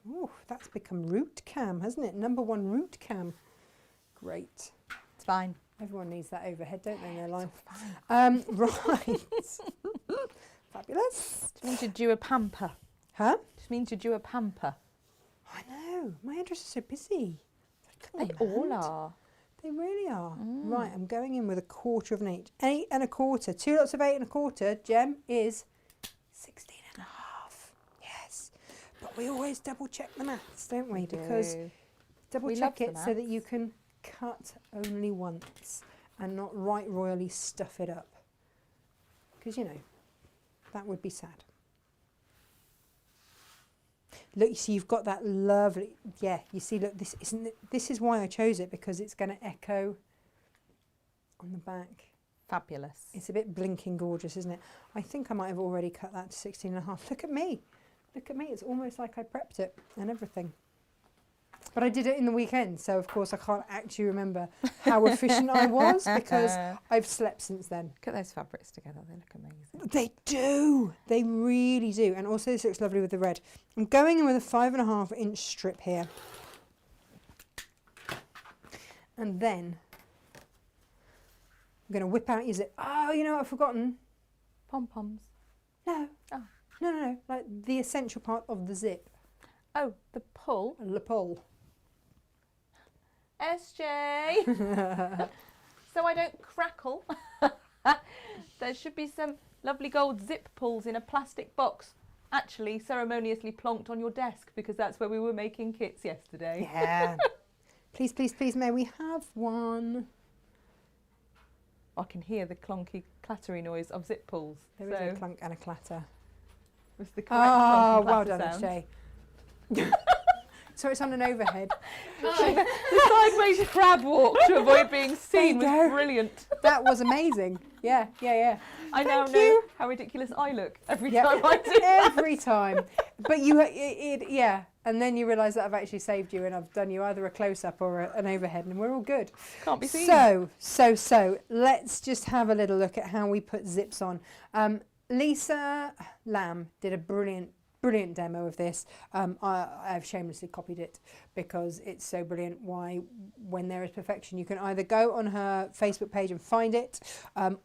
S1: Oh, that's become root cam, hasn't it? Number 1 root cam. Great.
S2: It's fine.
S1: Everyone needs that overhead, don't they, in their life? Right. Fabulous.
S2: Just means you're due a pamper.
S1: Huh?
S2: Just means you're due a pamper.
S1: I know. My hairdresser's so busy. Come
S2: They
S1: on,
S2: all
S1: hand.
S2: are.
S1: They really are. Right, I'm going in with 1/4 of an inch. 8 1/4. 2 lots of 8 1/4, Gem, is 16 1/2. Yes. But we always double check the maths, don't we? Because double
S2: We
S1: check
S2: love
S1: it
S2: the
S1: so that you can cut only once and not right royally stuff it up. Because, you know, that would be sad. Look, you see, you've got that lovely, yeah, you see, look, this is why I chose it, because it's going to echo on the back.
S2: Fabulous.
S1: It's a bit blinking gorgeous, isn't it? I think I might have already cut that to 16 1/2. Look at me. Look at me. It's almost like I prepped it and everything. But I did it in the weekend, so of course I can't actually remember how efficient I was, because I've slept since then.
S2: Look at those fabrics together. They look amazing.
S1: They do. They really do. And also this looks lovely with the red. I'm going in with a 5 1/2 inch strip here. And then I'm going to whip out your zip. Oh, you know what I've forgotten?
S2: Pom-poms.
S1: No.
S2: Oh.
S1: No. Like the essential part of the zip.
S2: Oh, the pull.
S1: The pull.
S2: SJ. So I don't crackle. There should be some lovely gold zip pulls in a plastic box, actually ceremoniously plonked on your desk, because that's where we were making kits yesterday.
S1: Yeah. Please, please, please, may we have one?
S2: I can hear the clonky, clattery noise of zip pulls.
S1: There is a clunk and a clatter.
S2: Was the correct
S1: Oh,
S2: clonky
S1: well
S2: clatter
S1: done,
S2: sound.
S1: SJ. So it's on an overhead.
S2: The sideways crab walk to avoid being seen
S1: There you
S2: was
S1: go.
S2: brilliant.
S1: That was amazing. Yeah.
S2: I now
S1: Thank
S2: know
S1: you.
S2: how ridiculous I look every
S1: Yep.
S2: time I do.
S1: Every time. But yeah. And then you realise that I've actually saved you, and I've done you either a close-up or an overhead, and we're all good.
S2: Can't be seen.
S1: So, let's just have a little look at how we put zips on. Lisa Lamb did a brilliant demo of this. I've shamelessly copied it because it's so brilliant. Why, when there is perfection, you can either go on her Facebook page and find it,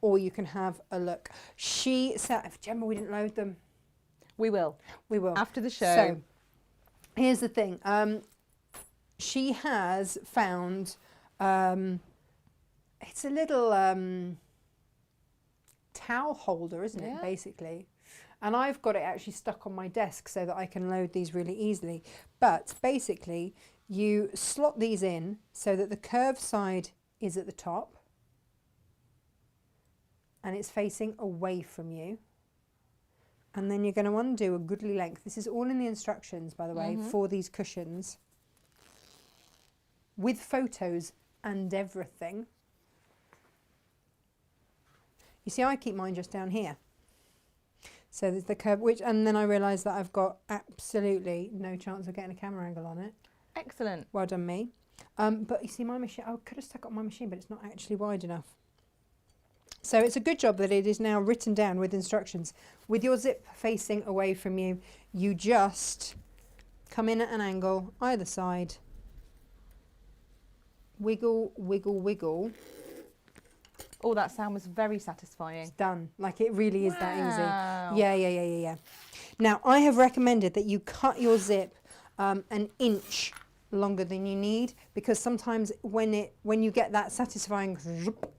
S1: or you can have a look. She said, Gemma, we didn't load them.
S2: We will. After the show.
S1: So, here's the thing. She has found, it's a little towel holder, isn't it, basically? And I've got it actually stuck on my desk so that I can load these really easily. But basically, you slot these in so that the curved side is at the top and it's facing away from you. And then you're going to undo a goodly length. This is all in the instructions, by the way, for these cushions, with photos and everything. You see, I keep mine just down here. So there's the curve, and then I realised that I've got absolutely no chance of getting a camera angle on it.
S2: Excellent.
S1: Well done, me. But you see, my machine, I could have stuck it on my machine, but it's not actually wide enough. So it's a good job that it is now written down with instructions. With your zip facing away from you, you just come in at an angle, either side, wiggle, wiggle, wiggle.
S2: Oh, that sound was very satisfying.
S1: It's done. Like, it really is that
S2: Wow.
S1: easy. Yeah. Now, I have recommended that you cut your zip an inch longer than you need, because sometimes when you get that satisfying zip,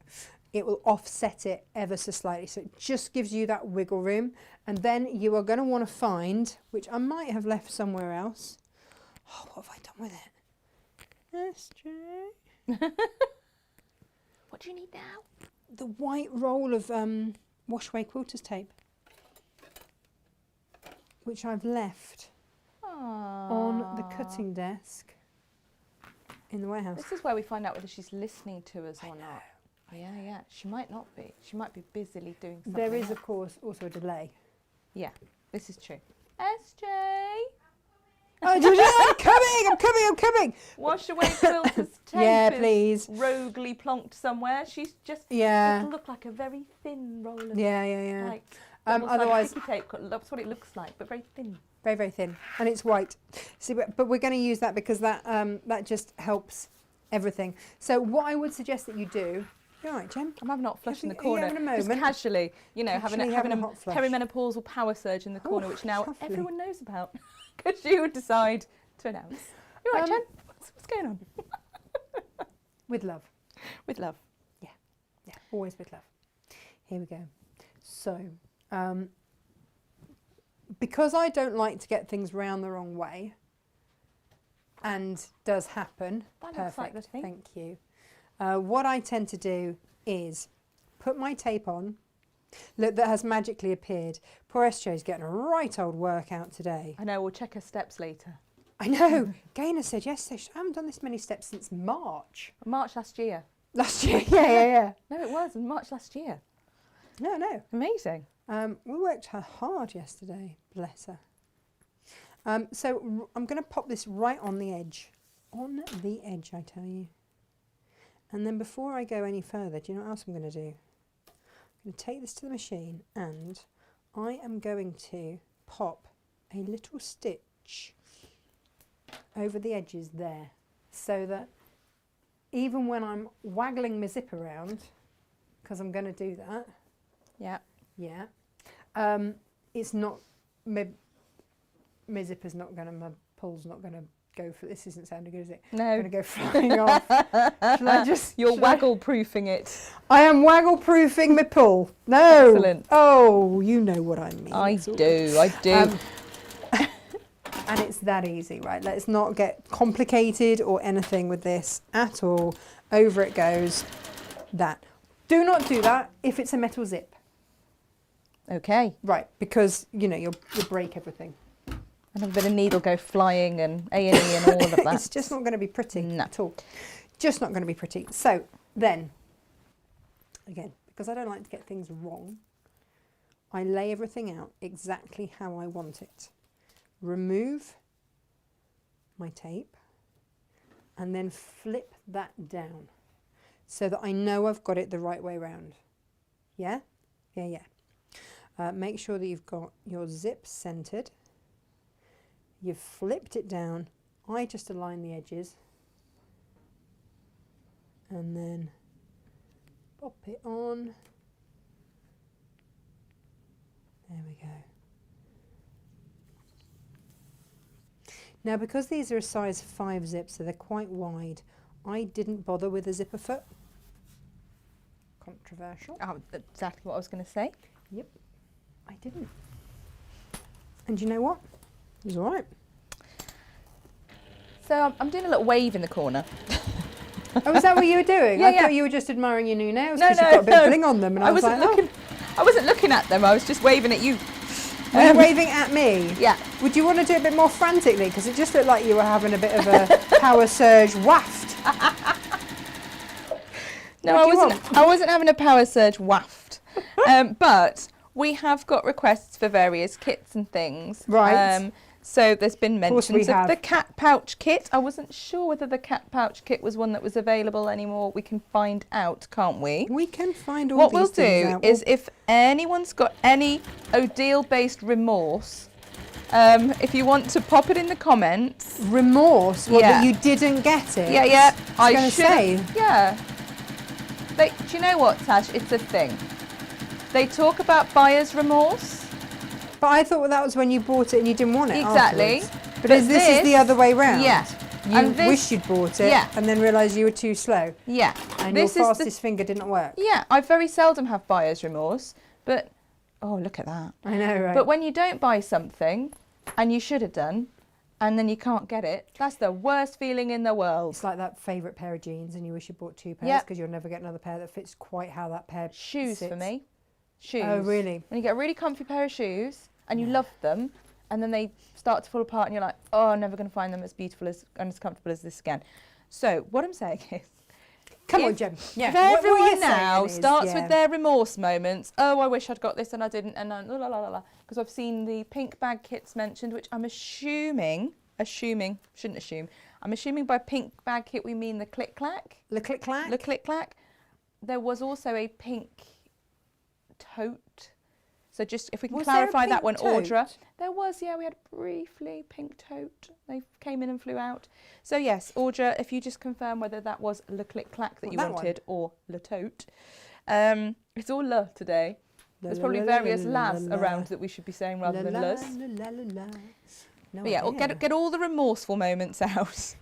S1: it will offset it ever so slightly. So it just gives you that wiggle room. And then you are going to want to find, which I might have left somewhere else. Oh, what have I done with it? SJ.
S2: What do you need now?
S1: The white roll of wash away quilters tape, which I've left on the cutting desk in the warehouse.
S2: This is where we find out whether she's listening to us or not. Oh, yeah, yeah. She might not be. She might be busily doing something.
S1: There is,
S2: else.
S1: of course, also a delay.
S2: Yeah, this is true. SJ!
S1: Oh, I'm coming!
S2: Wash away quilters tape.
S1: Yeah,
S2: is
S1: please.
S2: roguely plonked somewhere. She's just.
S1: Yeah.
S2: It'll look like a very thin roll of.
S1: Yeah.
S2: Like,
S1: Otherwise,
S2: like sticky tape. That's what it looks like, but very thin.
S1: very, very thin, and it's white. See, but we're going to use that because that that just helps everything. So what I would suggest that you do. You all right, Jem?
S2: I'm having a hot flush in the
S1: Are you
S2: corner.
S1: having a
S2: Just
S1: moment?
S2: casually, you know, having a
S1: hot flush.
S2: perimenopausal power surge in the corner,
S1: Oh,
S2: which now
S1: lovely.
S2: everyone knows about because you decide to announce. You all right, Jen? What's going on?
S1: With love.
S2: With love.
S1: Yeah, always with love. Here we go. So, because I don't like to get things round the wrong way, and does happen.
S2: That looks like the thing.
S1: Thank you. What I tend to do is put my tape on. Look, that has magically appeared. Poor SJ's getting a right old workout today.
S2: I know. We'll check her steps later.
S1: I know. Gaynor said yesterday, I haven't done this many steps since March.
S2: March last year.
S1: Last year, yeah.
S2: No, it was in March last year.
S1: No.
S2: Amazing.
S1: We worked her hard yesterday, bless her. So I'm going to pop this right on the edge. On the edge, I tell you. And then before I go any further, do you know what else I'm going to do? I'm going to take this to the machine and I am going to pop a little stitch over the edges there, so that even when I'm waggling my zip around, because I'm going to do that,
S2: Yeah.
S1: it's not, my zipper's not going to, my pull's not going to go for, this isn't sounding good, is it?
S2: No.
S1: I'm going to go flying off. Shall I just...
S2: You're waggle-proofing it.
S1: I am waggle-proofing my pull. No.
S2: Excellent.
S1: Oh, you know what I mean.
S2: I
S1: It's all
S2: do.
S1: And it's that easy, right? Let's not get complicated or anything with this at all. Over it goes. That. Do not do that if it's a metal zip.
S2: Okay.
S1: Right, because, you know, you'll break everything.
S2: And have a bit of needle go flying and A&E and all of that.
S1: It's just not going to be pretty
S2: No.
S1: at all. Just not going to be pretty. So then, again, because I don't like to get things wrong, I lay everything out exactly how I want it. Remove my tape and then flip that down so that I know I've got it the right way round. Yeah? Yeah. Make sure that you've got your zip centered. You've flipped it down. I just align the edges and then pop it on. There we go. Now, because these are a size 5 zip, so they're quite wide, I didn't bother with a zipper foot. Controversial.
S2: Oh, that's exactly what I was going to say.
S1: Yep, I didn't. And you know what? It was all right.
S2: So I'm doing a little wave in the corner.
S1: Oh, is that what you were doing?
S2: Yeah,
S1: I thought
S2: yeah.
S1: you were just admiring your new nails
S2: No,
S1: because you've got a bit of
S2: no.
S1: bling on them. And I was like,
S2: I wasn't looking at them. I was just waving at you.
S1: Were you waving at me?
S2: Yeah.
S1: Would you want to do it a bit more frantically? Because it just looked like you were having a bit of a power surge waft.
S2: No,
S1: What do you
S2: I wasn't having a power surge waft. But we have got requests for various kits and things.
S1: Right.
S2: So there's been
S1: course we
S2: mentions of
S1: have.
S2: the cat pouch kit. I wasn't sure whether the cat pouch kit was one that was available anymore. We can find out, can't we?
S1: We can find all
S2: What
S1: these
S2: we'll
S1: things
S2: do
S1: out.
S2: is, if anyone's got any Odile-based remorse, if you want to pop it in the comments.
S1: Remorse? What,
S2: Yeah.
S1: that you didn't get it?
S2: Yeah.
S1: I was going to say.
S2: Yeah. Do you know what, Tash? It's a thing. They talk about buyer's remorse.
S1: But I thought that was when you bought it and you didn't want it
S2: Exactly.
S1: afterwards. But this is the other way round?
S2: Yeah.
S1: You
S2: And this-
S1: wish you'd bought it
S2: Yeah.
S1: and then realised you were too slow.
S2: Yeah.
S1: And
S2: This
S1: your
S2: is the-
S1: fastest finger didn't work.
S2: Yeah, I very seldom have buyer's remorse, but oh, look at that.
S1: I know, right?
S2: But when you don't buy something and you should have done, and then you can't get it, that's the worst feeling in the world.
S1: It's like that favourite pair of jeans and you wish you bought 2 pairs
S2: Yep.
S1: because you'll never get another pair that fits quite how that pair
S2: Shoes
S1: sits.
S2: for me. Shoes.
S1: Oh, really?
S2: When you get a really comfy pair of shoes and you love them, and then they start to fall apart and you're like, oh, I'm never going to find them as beautiful as and as comfortable as this again. So what I'm saying is,
S1: Come on,
S2: if-
S1: Jem. Yeah.
S2: if
S1: what you're
S2: everyone
S1: saying
S2: now
S1: is,
S2: starts
S1: yeah.
S2: with their remorse moments, oh, I wish I'd got this and I didn't, and la la la la, because I've seen the pink bag kits mentioned, which I'm assuming, shouldn't assume, I'm assuming by pink bag kit we mean the click clack.
S1: The click clack.
S2: The click clack. There was also a pink tote. So just if we can
S1: Was there a
S2: clarify that
S1: pink
S2: one, Audra.
S1: tote?
S2: There was, yeah, we had briefly pink tote. They came in and flew out. So yes, Audra, if you just confirm whether that was le click clack that you
S1: That one?
S2: wanted or le tote. It's all le today. There's probably various las around that we should be saying rather than lus.
S1: No
S2: But yeah,
S1: idea.
S2: get all the remorseful moments out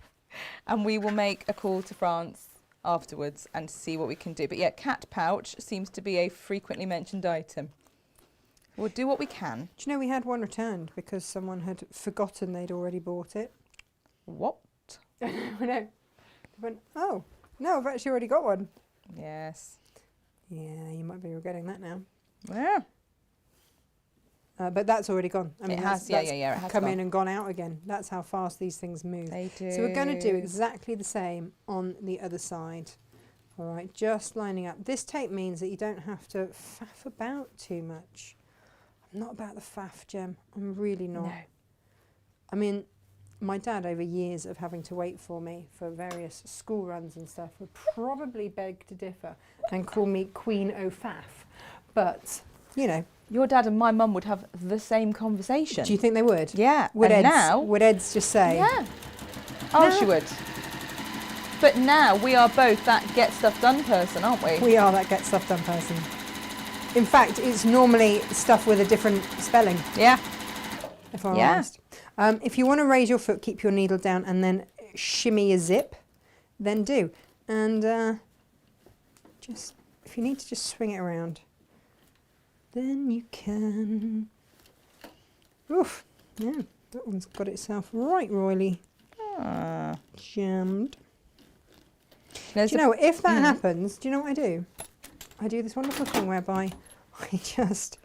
S2: and we will make a call to France afterwards and see what we can do. But yeah, cat pouch seems to be a frequently mentioned item. We'll do what we can.
S1: Do you know we had one returned because someone had forgotten they'd already bought it?
S2: What?
S1: I know. They went, oh, no, I've actually already got one.
S2: Yes.
S1: Yeah, you might be regretting that now.
S2: Yeah.
S1: But that's already gone. I mean,
S2: It
S1: that's,
S2: has, yeah,
S1: that's
S2: yeah, it has
S1: come
S2: gone.
S1: in and gone out again. That's how fast these things move.
S2: They do.
S1: So we're going to do exactly the same on the other side. All right, just lining up. This tape means that you don't have to faff about too much. I'm not about the faff, Jem. I'm really not.
S2: No.
S1: I mean, my dad, over years of having to wait for me for various school runs and stuff, would probably beg to differ and call me Queen O'Faff. But, you know.
S2: Your dad and my mum would have the same conversation.
S1: Do you think they would?
S2: Yeah.
S1: Would
S2: and
S1: Eds,
S2: now,
S1: would Eds just say?
S2: yeah. Oh,
S1: No.
S2: she would. But now we are both that get stuff done person, aren't we?
S1: We are that get stuff done person. In fact, it's normally stuff with a different spelling,
S2: Yeah.
S1: if I'm
S2: Yeah.
S1: honest. If you want to raise your foot, keep your needle down and then shimmy your zip, then do. And just, if you need to just swing it around, then you can. Oof, yeah, that one's got itself right royally
S2: Ah.
S1: jammed.
S2: There's
S1: Do you
S2: a-
S1: know, if that happens, do you know what I do? I do this wonderful thing whereby I just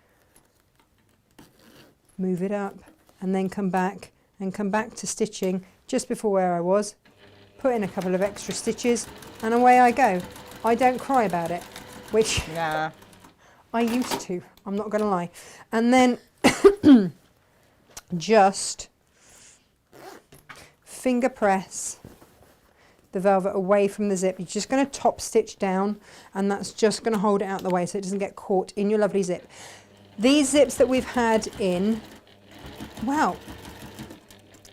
S1: move it up and then come back to stitching just before where I was, put in a couple of extra stitches and away I go. I don't cry about it, which
S2: Nah.
S1: I used to, I'm not going to lie. And then just finger press the velvet away from the zip. You're just going to top stitch down and that's just going to hold it out the way so it doesn't get caught in your lovely zip. These zips that we've had in, wow.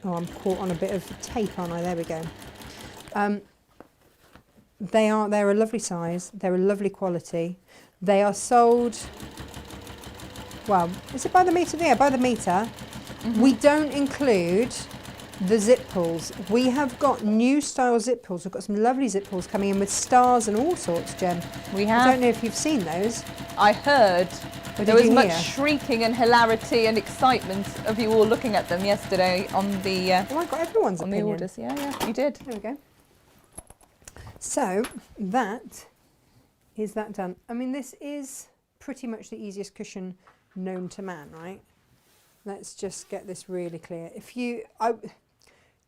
S1: Oh, I'm caught on a bit of tape, aren't I? There we go. They're a lovely size. They're a lovely quality. They are sold, well, is it by the metre? Yeah, by the metre. We don't include the zip pulls. We have got new style zip pulls. We've got some lovely zip pulls coming in with stars and all sorts, Jem.
S2: We
S1: I
S2: have.
S1: don't know if you've seen those.
S2: I heard
S1: Or
S2: there
S1: did
S2: was
S1: you
S2: much
S1: hear?
S2: shrieking and hilarity and excitement of you all looking at them yesterday on the
S1: Oh, I got everyone's
S2: on the
S1: opinion.
S2: orders. Yeah, yeah, you did.
S1: There we go. So that is that done. I mean, this is pretty much the easiest cushion known to man, right? Let's just get this really clear. If you,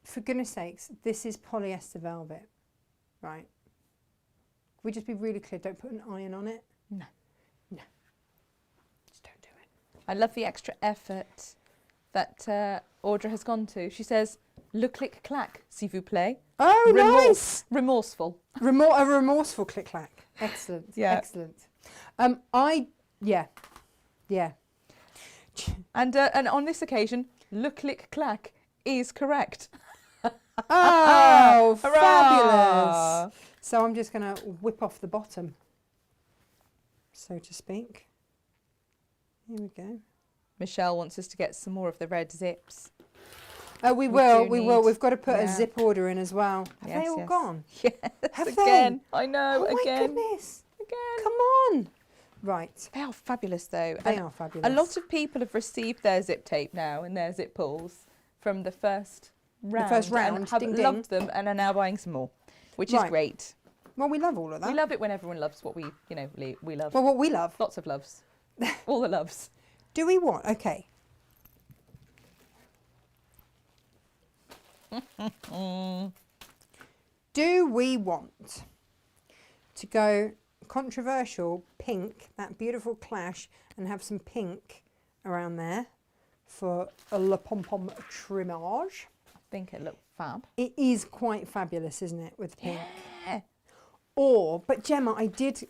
S1: for goodness sakes, this is polyester velvet, right? We just be really clear. Don't put an iron on it.
S2: No.
S1: No. Just don't do it.
S2: I love the extra effort that Audra has gone to. She says, "Le click clack, s'il vous plaît."
S1: Oh, nice.
S2: Remorseful.
S1: A remorseful click clack. Excellent.
S2: Yeah.
S1: Excellent. Yeah.
S2: And on this occasion, le click clack is correct.
S1: Oh,
S2: Hurrah!
S1: fabulous. So I'm just going to whip off the bottom, so to speak. Here we go.
S2: Michelle wants us to get some more of the red zips.
S1: We will.
S2: do
S1: We will.
S2: need-
S1: We've got to put a
S2: yeah.
S1: zip order in as well. Have they
S2: Yes,
S1: all
S2: yes.
S1: gone?
S2: Yes,
S1: Have
S2: again.
S1: they?
S2: I know,
S1: Oh my
S2: again.
S1: goodness!
S2: Again.
S1: Come on. Right.
S2: They are fabulous though.
S1: They
S2: And
S1: are fabulous.
S2: a lot of people have received their zip tape now and their zip pulls from the first round.
S1: first round,
S2: and have
S1: ding,
S2: loved them and are now buying some more, which is
S1: Right.
S2: great.
S1: Well, we love all of that.
S2: We love it when everyone loves what we, we love.
S1: Well, what we love.
S2: Lots of loves. All the loves.
S1: Do we want? Okay. Do we want to go controversial pink, that beautiful clash, and have some pink around there for a la pom-pom trimmage?
S2: I think it looked fab.
S1: It is quite fabulous, isn't it, with pink?
S2: Yeah.
S1: Or, but Gemma, I did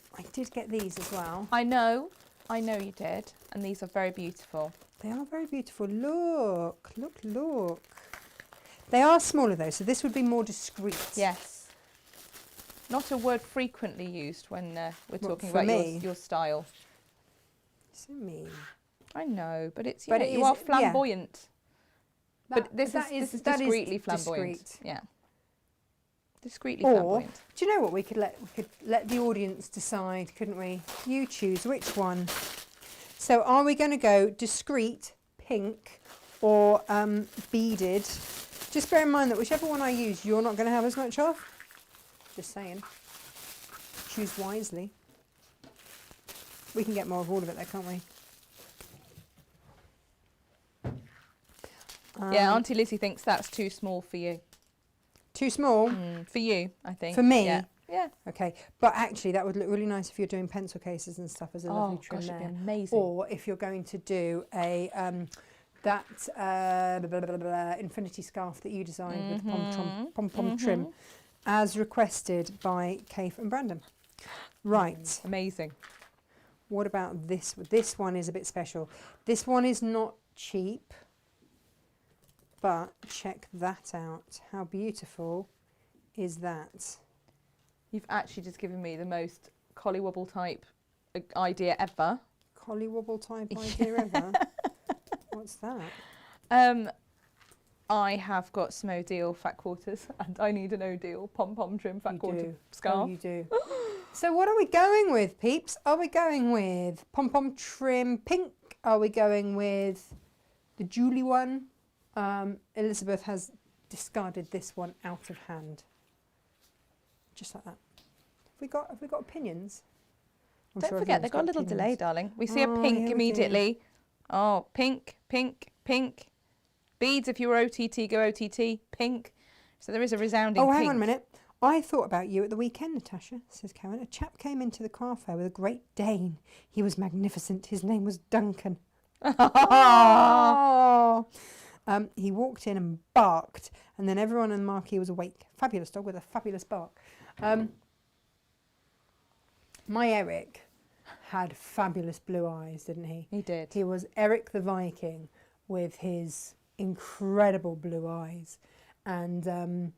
S1: get these as well.
S2: I know you did. And these are very beautiful.
S1: They are very beautiful. Look, look, look. They are smaller though, so this would be more discreet.
S2: Yes. Not a word frequently used when we're
S1: Well,
S2: talking
S1: for
S2: about
S1: me.
S2: your style.
S1: So mean.
S2: I know, but it's,
S1: But
S2: know,
S1: it
S2: you
S1: is-
S2: are flamboyant.
S1: That-
S2: But this
S1: that
S2: is
S1: that
S2: discreetly flamboyant.
S1: discreet.
S2: Yeah. Discreetly
S1: Or,
S2: flamboyant.
S1: do you know what we could let the audience decide, couldn't we? You choose which one. So are we going to go discreet, pink, or beaded? Just bear in mind that whichever one I use, you're not going to have as much of. Just saying. Choose wisely. We can get more of all of it there, can't we?
S2: Yeah, Auntie Lizzie thinks that's too small for you.
S1: Too small?
S2: For you, I think.
S1: For me?
S2: Yeah. Yeah.
S1: Okay, but actually that would look really nice if you're doing pencil cases and stuff as a lovely
S2: Oh,
S1: trim
S2: gosh,
S1: there.
S2: it'd be amazing.
S1: Or if you're going to do a infinity scarf that you designed with pom-pom trim, as requested by Kaif and Brandon. Right.
S2: Amazing.
S1: What about this? This one is a bit special. This one is not cheap, but check that out. How beautiful is that?
S2: You've actually just given me the most collywobble type idea ever.
S1: Collywobble type idea ever? What's that?
S2: I have got some O'Deal fat quarters and I need an O'Deal pom-pom trim fat
S1: You
S2: quarter
S1: do.
S2: scarf.
S1: Oh, you do. So what are we going with, peeps? Are we going with pom-pom trim pink? Are we going with the Julie one? Elizabeth has discarded this one out of hand. Just like that. Have we got opinions? I'm
S2: Don't
S1: sure
S2: forget, they've
S1: everyone's
S2: got a little
S1: opinions.
S2: delay, darling. We see a
S1: Oh,
S2: pink
S1: yeah, we do.
S2: immediately. Oh, pink, pink, pink. Beads, if you were OTT, go OTT. Pink. So there is a resounding
S1: Oh,
S2: pink.
S1: hang on a minute. I thought about you at the weekend, Natasha, says Karen. A chap came into the car fair with a Great Dane. He was magnificent. His name was Duncan. Oh. He walked in and barked, and then everyone in the marquee was awake. Fabulous dog with a fabulous bark. My Eric had fabulous blue eyes, didn't he?
S2: He did.
S1: He was Eric the Viking with his incredible blue eyes. And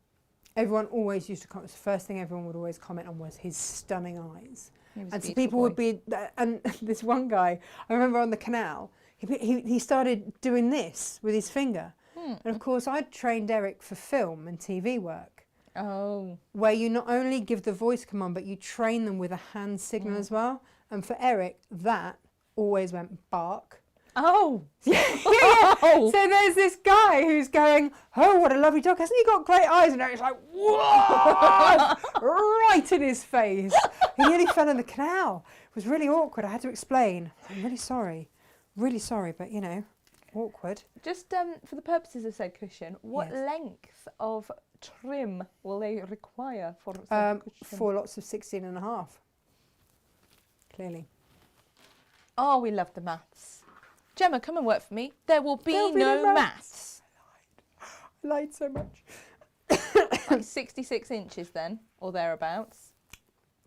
S1: everyone always used to comment, the first thing everyone would always comment on was his stunning eyes.
S2: He was a
S1: And so
S2: beautiful
S1: people
S2: boy.
S1: would be, and this one guy, I remember on the canal, he started doing this with his finger. And of course, I'd trained Eric for film and TV work,
S2: Oh.
S1: where you not only give the voice command, but you train them with a hand signal as well. And for Eric, that always went bark.
S2: Oh.
S1: Yeah.
S2: Oh.
S1: So there's this guy who's going, oh, what a lovely dog. Hasn't he got great eyes? And Eric's like, whoa, right in his face. He nearly fell in the canal. It was really awkward. I had to explain. I'm really sorry. Really sorry, but you know, awkward.
S2: Just for the purposes of said cushion, what
S1: Yes.
S2: length of trim will they require for said cushion?
S1: For lots of 16.5. Clearly.
S2: Oh, we love the maths. Gemma, come and work for me. There will be
S1: There'll be
S2: no
S1: no
S2: maths.
S1: I lied so much.
S2: Like 66 inches then, or thereabouts.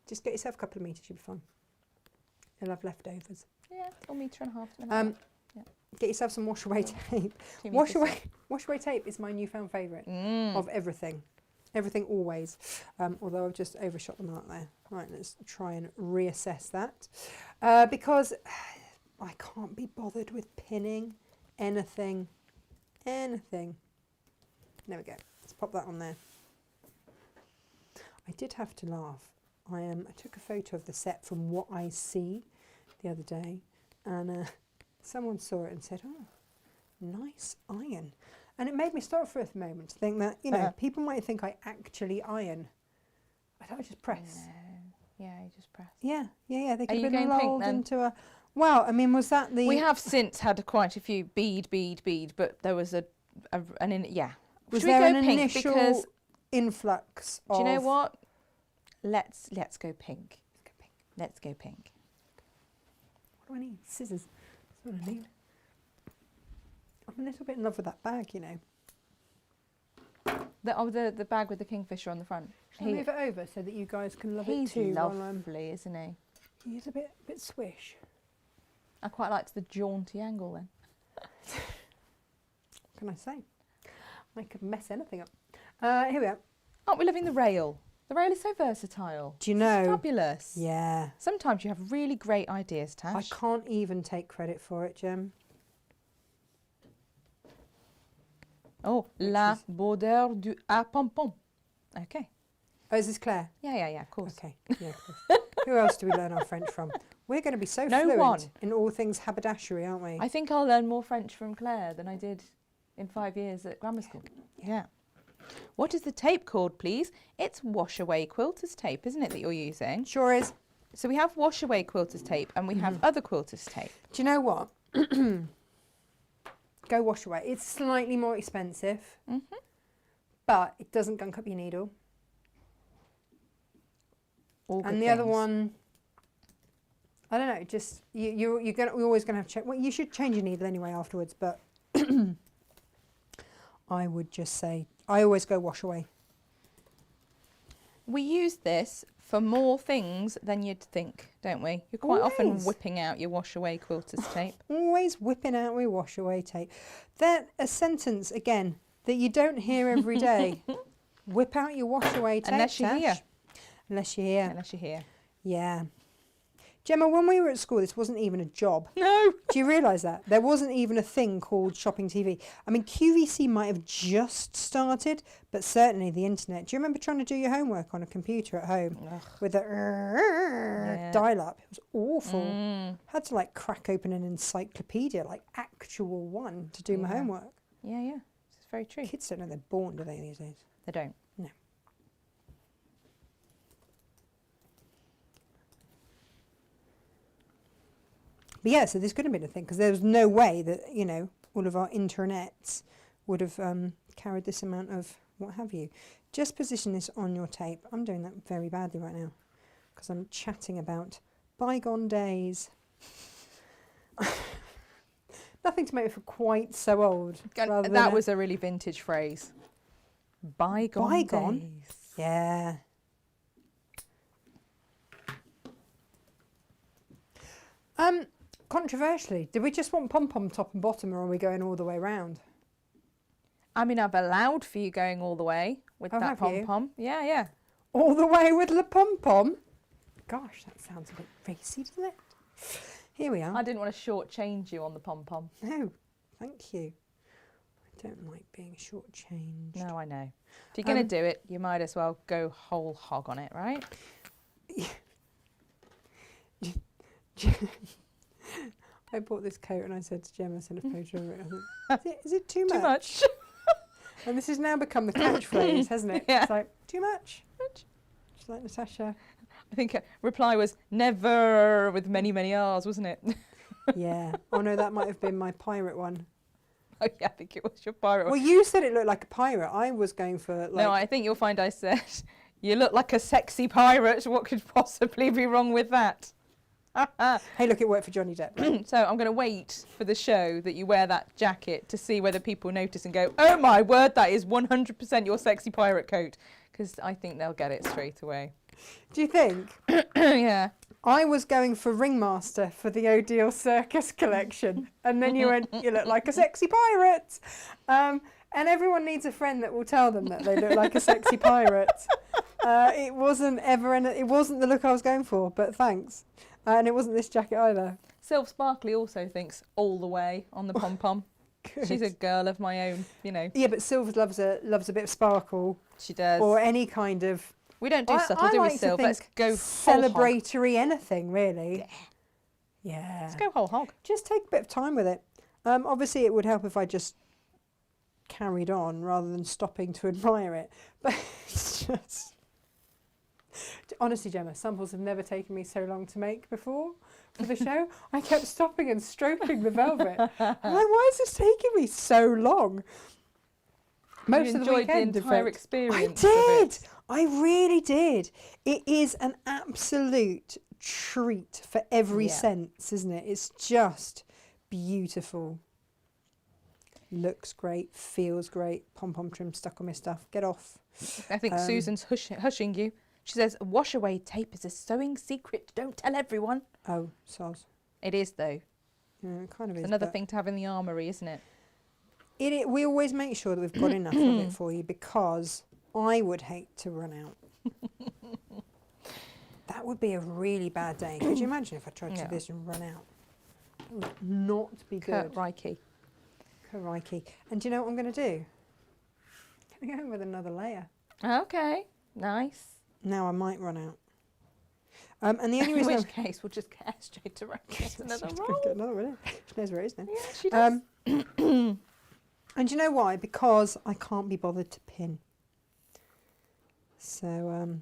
S1: Just get yourself a couple of metres, you'll be fine. You'll have leftovers.
S2: Yeah, 1.5 meters. Yeah.
S1: Get yourself some wash away tape.
S2: 2
S1: Wash
S2: meters.
S1: away tape is my newfound favourite of everything. Everything always. Although I've just overshot the mark there. Right, let's try and reassess that. Because I can't be bothered with pinning anything. There we go. Let's pop that on there. I did have to laugh. I took a photo of the set from What I See the other day, and someone saw it and said, "Oh, nice iron," and it made me stop for a moment to think that people might think I actually iron. I thought I just press.
S2: No. Yeah, you just press.
S1: Yeah. They could
S2: you
S1: have been
S2: going pink
S1: rolled
S2: then?
S1: into a. Well, I mean, was that the?
S2: We have since had quite a few bead, but there was Was
S1: Was
S2: Should we
S1: there
S2: go
S1: an
S2: pink
S1: initial
S2: because
S1: influx?
S2: do you know
S1: of-
S2: what? Let's go pink. Let's go pink.
S1: What do I need? Scissors. That's what I need. I'm a little bit in love with that bag, you know.
S2: The bag with the kingfisher on the front.
S1: Shall I move it over so that you guys can love it
S2: He's
S1: too?
S2: lovely, isn't he?
S1: He's a bit swish.
S2: I quite liked the jaunty angle then.
S1: What can I say? I could mess anything up. Here we are.
S2: Aren't we loving the rail? The rail is so versatile.
S1: Do you
S2: It's
S1: know?
S2: fabulous.
S1: Yeah.
S2: Sometimes you have really great ideas, Tash.
S1: I can't even take credit for it, Jem.
S2: Oh, la bordure du à pompon. Okay.
S1: Oh, is this Claire?
S2: Yeah, of course.
S1: Okay. Yeah, of course. Who else do we learn our French from? We're going to be so
S2: No
S1: fluent
S2: one.
S1: in all things haberdashery, aren't we?
S2: I think I'll learn more French from Claire than I did in 5 years at grammar school. Yeah. What is the tape called, please? It's wash away quilter's tape, isn't it, that you're using?
S1: Sure is.
S2: So we have wash away quilter's tape and we have other quilter's tape.
S1: Do you know what? Go wash away. It's slightly more expensive, but it doesn't gunk up your needle.
S2: All
S1: And
S2: good
S1: the other
S2: things.
S1: one, I don't know. Just you're always going to have to check. Well, you should change your needle anyway afterwards. But I would just say I always go wash away.
S2: We use this for more things than you'd think, don't we? You're quite often
S1: Always.
S2: whipping out your wash away quilter's tape.
S1: Always whipping out my wash away tape. That a sentence again that you don't hear every day. Whip out your wash away tape.
S2: Unless you're
S1: Tash.
S2: here.
S1: Unless you're here.
S2: Unless you're here.
S1: Yeah. Gemma, when we were at school, this wasn't even a job.
S2: No.
S1: Do you realise that? There wasn't even a thing called shopping TV. I mean, QVC might have just started, but certainly the internet. Do you remember trying to do your homework on a computer at home with a dial-up? It was awful. Had to like crack open an encyclopedia, like actual one, to do my homework.
S2: Yeah. It's very true.
S1: Kids don't know they're born, do they, these days?
S2: They don't.
S1: No. But yeah, so this could have been a thing because there was no way that, you know, all of our internets would have carried this amount of what have you. Just position this on your tape. I'm doing that very badly right now because I'm chatting about bygone days. Nothing to make me feel quite so old. rather than
S2: That was a really vintage phrase. Bygone days.
S1: Yeah. Controversially, did we just want pom-pom top and bottom, or are we going all the way round?
S2: I mean, I've allowed for you going all the way with
S1: Oh,
S2: that
S1: have you?
S2: pom-pom. Yeah.
S1: All the way with the pom-pom? Gosh, that sounds a bit racy, doesn't it? Here we are.
S2: I didn't want to shortchange you on the pom-pom.
S1: No, thank you. I don't like being shortchanged.
S2: No, I know. If you're going to do it, you might as well go whole hog on it, right?
S1: I bought this coat and I said to Gemma, sent a photo of it. I thought, is it too much?
S2: Too much.
S1: And this has now become the catchphrase, hasn't it?
S2: Yeah.
S1: It's like, too much? Just like Natasha.
S2: I think reply was never with many, many R's, wasn't it?
S1: Yeah. Oh no, that might have been my pirate one.
S2: Oh yeah, I think it was your pirate
S1: Well,
S2: one.
S1: you said it looked like a pirate. I was going for like...
S2: No, I think you'll find I said, you look like a sexy pirate. What could possibly be wrong with that?
S1: Hey, look, it worked for Johnny Depp.
S2: So I'm going to wait for the show that you wear that jacket to see whether people notice and go, oh my word, that is 100% your sexy pirate coat. Because I think they'll get it straight away.
S1: Do you think?
S2: Yeah.
S1: I was going for Ringmaster for the O'Deal Circus collection. And then you went, you look like a sexy pirate. And everyone needs a friend that will tell them that they look like a sexy pirate. It wasn't it wasn't the look I was going for, but thanks. And it wasn't this jacket either.
S2: Sylv Sparkley also thinks all the way on the pom-pom. She's a girl of my own, you know.
S1: Yeah, but Silver loves a bit of sparkle
S2: She does.
S1: or any kind of.
S2: We don't do subtle,
S1: I
S2: do we,
S1: like to
S2: Silver? Let's
S1: think
S2: go whole hog.
S1: celebratory anything, really. Yeah.
S2: Let's go whole hog.
S1: Just take a bit of time with it. Obviously, it would help if I just carried on rather than stopping to admire it. But it's just... Honestly, Gemma, samples have never taken me so long to make before for the show. I kept stopping and stroking the velvet. I'm like, why is this taking me so long? Most
S2: You
S1: of the
S2: enjoyed
S1: weekend,
S2: the
S1: in
S2: entire
S1: fact.
S2: experience.
S1: I
S2: of
S1: did.
S2: it.
S1: I really did. It is an absolute treat for every
S2: Yeah.
S1: sense, isn't it? It's just beautiful. Looks great, feels great. Pom-pom trim stuck on my stuff. Get off.
S2: I think Susan's hushing you. She says, wash away tape is a sewing secret. Don't tell everyone.
S1: Oh, soz.
S2: It is, though.
S1: Yeah, it kind of is.
S2: It's another
S1: but
S2: thing to have in the armoury, isn't it?
S1: We always make sure that we've got enough of it for you because I would hate to run out. That would be a really bad day. Could you imagine if I tried to do this and run out? That would not be good.
S2: Crikey.
S1: Crikey. And do you know what I'm going to do? I'm going to go in with another layer.
S2: Okay. Nice.
S1: Now I might run out. And the only
S2: In
S1: reason
S2: which case, we'll just get straight to get another
S1: She's
S2: roll.
S1: get another one. She knows where it is now.
S2: Yeah, she does.
S1: And do you know why? Because I can't be bothered to pin. So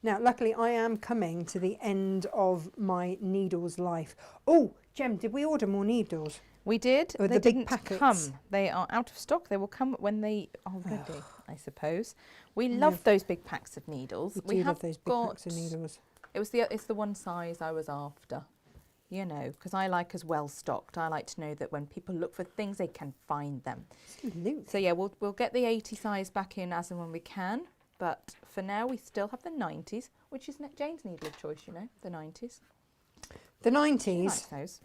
S1: now, luckily, I am coming to the end of my needles life. Oh, Jem, did we order more needles?
S2: We did.
S1: Or
S2: They
S1: the big
S2: didn't
S1: packets?
S2: come. They are out of stock. They will come when they are ready, I suppose. We love those big packs of needles.
S1: We do love those big packs of needles.
S2: It's the one size I was after, you know, because I like as well stocked. I like to know that when people look for things, they can find them.
S1: Absolutely.
S2: So yeah, we'll get the 80 size back in as and when we can. But for now, we still have the 90s, which is Jane's needle of choice, you know, the 90s.
S1: The
S2: She
S1: 90s,
S2: likes those.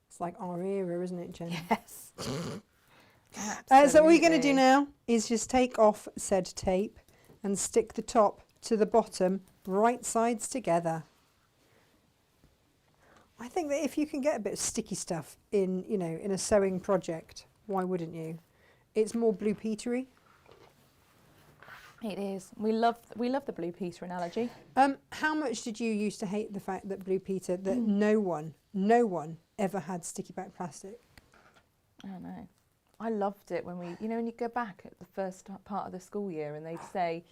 S1: it's like our era, isn't it, Jen?
S2: Yes.
S1: So all you're going to do now is just take off said tape and stick the top to the bottom, right sides together. I think that if you can get a bit of sticky stuff in, you know, in a sewing project, why wouldn't you? It's more Blue Petery.
S2: It is. We love the Blue Peter analogy.
S1: How much did you used to hate the fact that Blue Peter, that no one ever had sticky back plastic?
S2: I don't know. I loved it when when you go back at the first part of the school year and they'd say,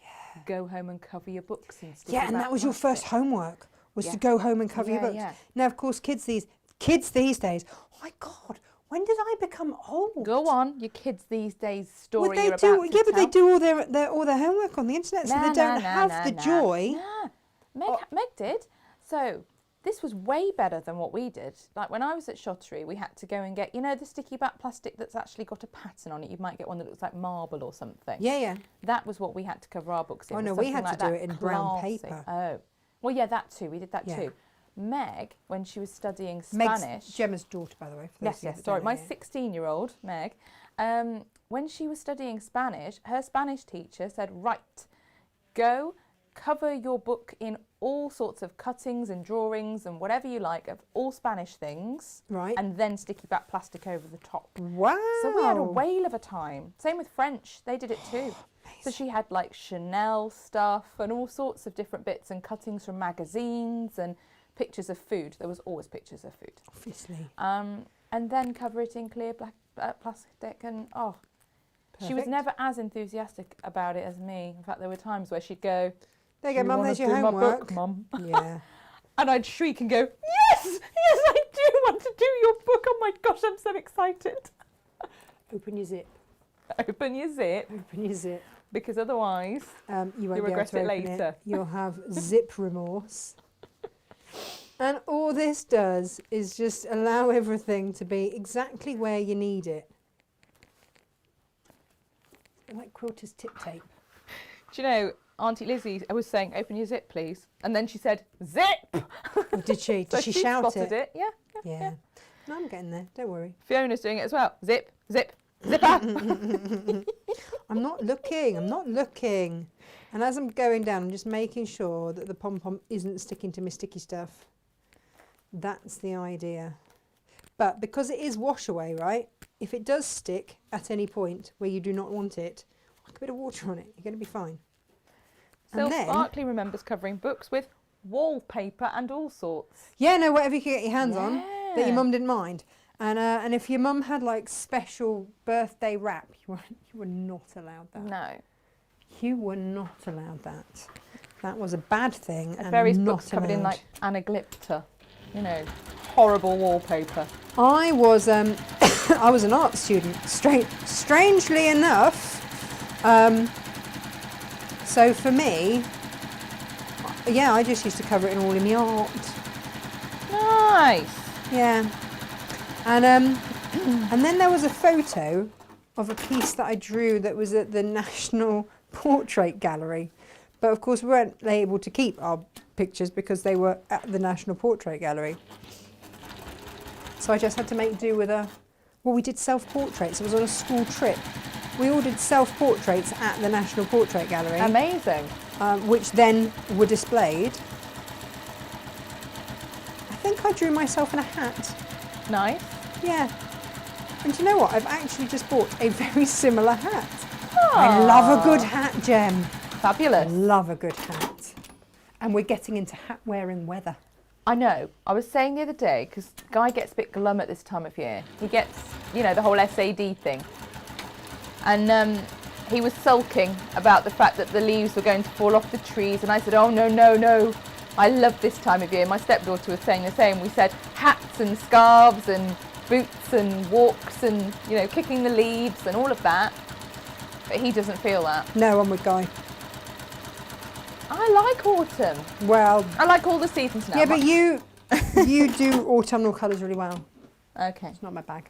S2: go home and cover your books in sticky back
S1: And that was your first homework, was to go home and cover your books.
S2: Yeah.
S1: Now, of course, kids these days, oh my God, when did I become old?
S2: Go on, your kids these days story
S1: Well, they
S2: you're
S1: do,
S2: about to
S1: yeah, but they
S2: tell.
S1: do all their homework on the internet, so they don't have the joy.
S2: Meg did. So this was way better than what we did. Like when I was at Shottery, we had to go and get, the sticky back plastic that's actually got a pattern on it. You might get one that looks like marble or something.
S1: Yeah, yeah.
S2: That was what we had to cover our books in.
S1: Oh, no,
S2: was
S1: we
S2: something
S1: had to
S2: like
S1: do
S2: that,
S1: it in brown
S2: classy.
S1: paper.
S2: Oh, well, yeah, that too. We did that
S1: Yeah.
S2: too. Meg, when she was studying
S1: Meg's
S2: Spanish.
S1: Gemma's daughter, by the way. For those of you
S2: Yes,
S1: that
S2: sorry.
S1: don't
S2: My
S1: know.
S2: 16-year-old, Meg, when she was studying Spanish, her Spanish teacher said, right, go cover your book in all sorts of cuttings and drawings and whatever you like of all Spanish things.
S1: Right.
S2: And then sticky back plastic over the top.
S1: Wow.
S2: So we had a whale of a time. Same with French. They did it too. So she had like Chanel stuff and all sorts of different bits and cuttings from magazines and pictures of food. There was always pictures of food.
S1: Obviously.
S2: And then cover it in clear black plastic and she was
S1: Perfect.
S2: never as enthusiastic about it as me. In fact, there were times where she'd go,
S1: There you go,
S2: "Do
S1: Mum,
S2: wanna
S1: there's your
S2: do my
S1: homework.
S2: book, Mum?"
S1: Yeah.
S2: And I'd shriek and go, yes, I do want to do your book. Oh my gosh, I'm so excited.
S1: Open your zip.
S2: Open your zip,
S1: Open your zip.
S2: because otherwise,
S1: You won't
S2: You'll
S1: be able
S2: regret
S1: to
S2: it
S1: open
S2: later.
S1: it. You'll have zip remorse. And all this does is just allow everything to be exactly where you need it. Like quilter's tip tape.
S2: do you know, Auntie Lizzie was saying, open your zip, please. And then she said, zip.
S1: Oh, did she? Did
S2: So
S1: she
S2: she
S1: shout
S2: spotted it. Yeah.
S1: Yeah. No, I'm getting there. Don't worry.
S2: Fiona's doing it as well. Zip, zip, zipper.
S1: I'm not looking. I'm not looking. And as I'm going down, I'm just making sure that the pom-pom isn't sticking to my sticky stuff. That's the idea. But because it is wash away, right? If it does stick at any point where you do not want it, like a bit of water on it, you're going to be fine.
S2: Still,
S1: And then,
S2: Sparkly remembers covering books with wallpaper and all sorts.
S1: yeah, no, whatever you can get your hands on that your
S2: Yeah.
S1: mum didn't mind. And if your mum had like special birthday wrap, you were not allowed that.
S2: No.
S1: You were not allowed that. That was a bad thing. And
S2: Various
S1: not
S2: books covered in
S1: allowed.
S2: like anaglypta, you know, horrible wallpaper.
S1: I was I was an art student. Strangely enough, so for me, yeah, I just used to cover it in all in the art.
S2: Nice.
S1: Yeah, and then there was a photo of a piece that I drew that was at the National Portrait Gallery, but of course we weren't able to keep our pictures because they were at the National Portrait Gallery. So I just had to make do with we did self-portraits. It was on a school trip. We all did self-portraits at the National Portrait Gallery.
S2: Amazing.
S1: Which then were displayed. I think I drew myself in a hat.
S2: Nice.
S1: Yeah. And do you know what? I've actually just bought a very similar hat. I love a good hat, Jem.
S2: Fabulous.
S1: Love a good hat. And we're getting into hat wearing weather.
S2: I know. I was saying the other day, because Guy gets a bit glum at this time of year. He gets, you know, the whole SAD thing. And he was sulking about the fact that the leaves were going to fall off the trees. And I said, oh, no, no, no. I love this time of year. My stepdaughter was saying the same. We said hats and scarves and boots and walks and, you know, kicking the leaves and all of that. But he doesn't feel that.
S1: No, I'm with Guy.
S2: I like autumn.
S1: Well,
S2: I like all the seasons now.
S1: yeah, but you do autumnal colours really well.
S2: Okay.
S1: It's not my bag.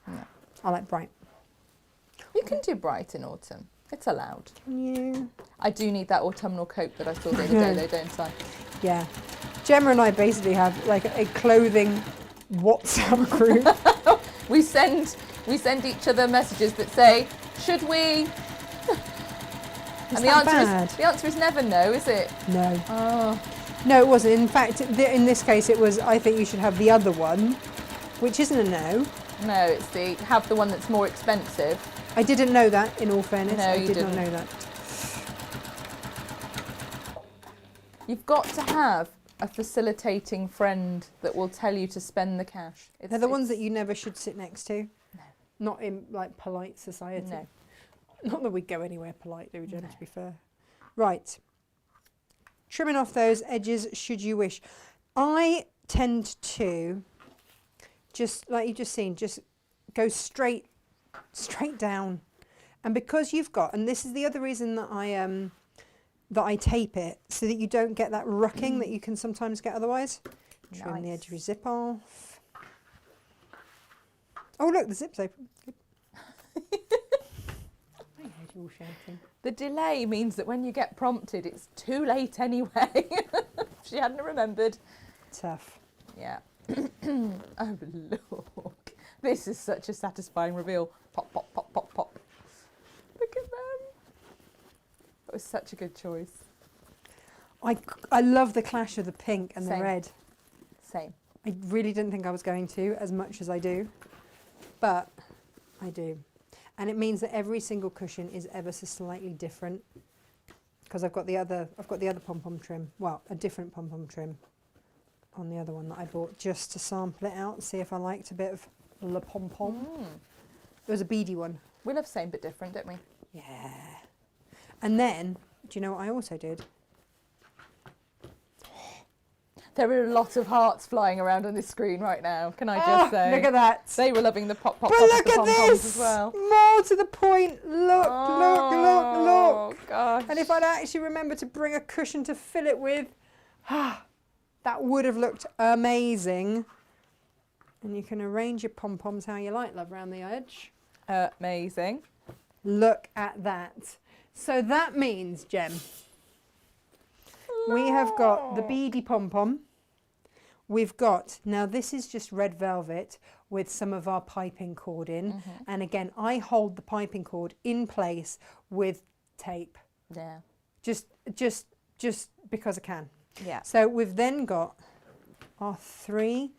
S2: No.
S1: I like bright.
S2: You can do bright in autumn. It's allowed.
S1: Yeah.
S2: I do need that autumnal coat that I saw the other day, though, don't I?
S1: Yeah. Gemma and I basically have like a clothing WhatsApp group.
S2: We send each other messages that say, "Should we?"
S1: Is
S2: And
S1: that
S2: the
S1: bad?
S2: answer is never no, is it?
S1: No.
S2: Oh,
S1: No, it wasn't. In fact, in this case, it was, I think you should have the other one, which isn't a no.
S2: no, it's the have the one that's more expensive.
S1: I didn't know that, in all fairness.
S2: No,
S1: I
S2: you
S1: did not
S2: didn't.
S1: know that.
S2: You've got to have a facilitating friend that will tell you to spend the cash.
S1: They're the ones that you never should sit next to.
S2: No.
S1: Not in like polite society.
S2: No.
S1: Not that we'd go anywhere polite, do we, Jen, to be fair. Right. Trimming off those edges should you wish. I tend to, just like you've just seen, just go straight down. And because you've got, and this is the other reason that I tape it, so that you don't get that rucking that you can sometimes get otherwise. Trim the edge of your zip off. Oh look, the zip's open. Good. I heard you all shouting.
S2: The delay means that when you get prompted, it's too late anyway. She hadn't remembered.
S1: Tough.
S2: Yeah. Oh, look. This is such a satisfying reveal. Pop, pop, pop, pop, pop. Look at them. That was such a good choice.
S1: I love the clash of the pink and
S2: Same.
S1: the red.
S2: Same.
S1: I really didn't think I was going to, as much as I do, but I do. And it means that every single cushion is ever so slightly different, because I've got the other pom-pom trim, well, a different pom-pom trim on the other one that I bought just to sample it out and see if I liked a bit of le pom-pom. It was a beady one.
S2: We love same but different, don't we?
S1: Yeah. And then, do you know what I also did?
S2: There are a lot of hearts flying around on this screen right now, can I just say?
S1: Look at that.
S2: They were loving the pop, pop,
S1: But
S2: pop of
S1: look
S2: the
S1: at
S2: pom-poms
S1: this!
S2: as well.
S1: More to the point. Look, look, look, look.
S2: Oh, gosh.
S1: And if I'd actually remembered to bring a cushion to fill it with, that would have looked amazing. And you can arrange your pom-poms how you like, love, around the edge.
S2: Amazing.
S1: Look at that. So that means, Jem, we have got the beady pom-pom. We've got, now this is just red velvet with some of our piping cord in. And again, I hold the piping cord in place with tape.
S2: Yeah.
S1: Just because I can.
S2: Yeah.
S1: So we've then got our 3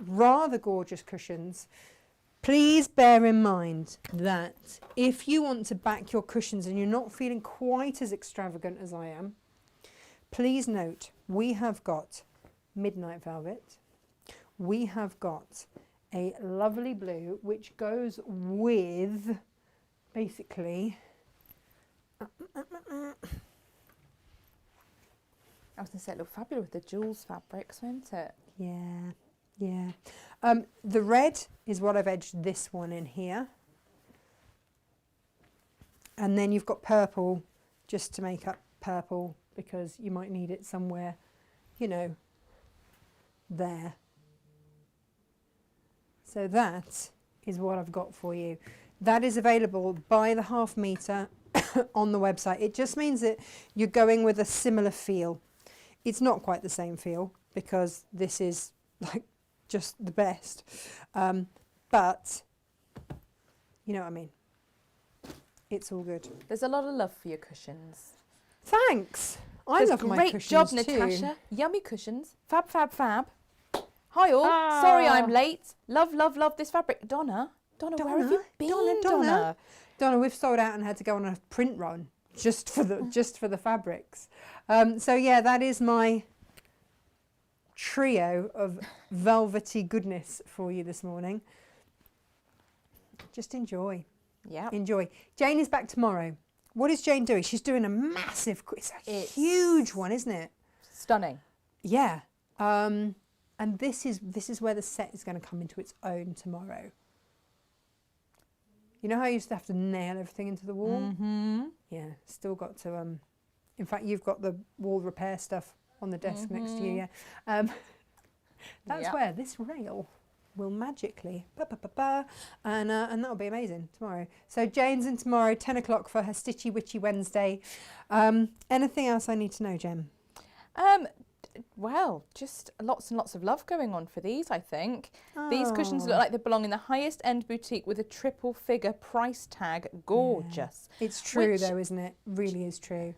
S1: rather gorgeous cushions. Please bear in mind that if you want to back your cushions and you're not feeling quite as extravagant as I am, please note we have got midnight velvet. We have got a lovely blue which goes with basically
S2: I was going to say it looked fabulous with the jewels fabrics, won't it?
S1: yeah. The red is what I've edged this one in here. And then you've got purple just to make up purple because you might need it somewhere, you know, there. So that is what I've got for you. That is available by the half metre on the website. It just means that you're going with a similar feel. It's not quite the same feel because this is like just the best. But you know what I mean. It's all good.
S2: There's a lot of love for your cushions.
S1: Thanks. I love my
S2: Great
S1: cushions
S2: job,
S1: too.
S2: Natasha. Yummy cushions. Fab, fab, fab. Hi all. Sorry I'm late. Love, love, love this fabric. Donna, where have you been, Donna?
S1: Donna, we've sold out and had to go on a print run just for the fabrics. So yeah, that is my trio of velvety goodness for you this morning. Just enjoy.
S2: Yeah.
S1: Enjoy. Jane is back tomorrow. What is Jane doing? She's doing a massive, it's a huge one, isn't it?
S2: Stunning.
S1: Yeah. And this is where the set is going to come into its own tomorrow. You know how I used to have to nail everything into the wall?
S2: Mm-hmm.
S1: Yeah, still got to, in fact, you've got the wall repair stuff on the desk next to you, yeah. That's where this rail will magically, and that'll be amazing tomorrow. So Jane's in tomorrow, 10 o'clock for her Stitchy Witchy Wednesday. Anything else I need to know, Jem?
S2: Well, just lots and lots of love going on for these, I think. These cushions look like they belong in the highest end boutique with a triple figure price tag. Gorgeous.
S1: Yeah. It's true though, isn't it? Really is true.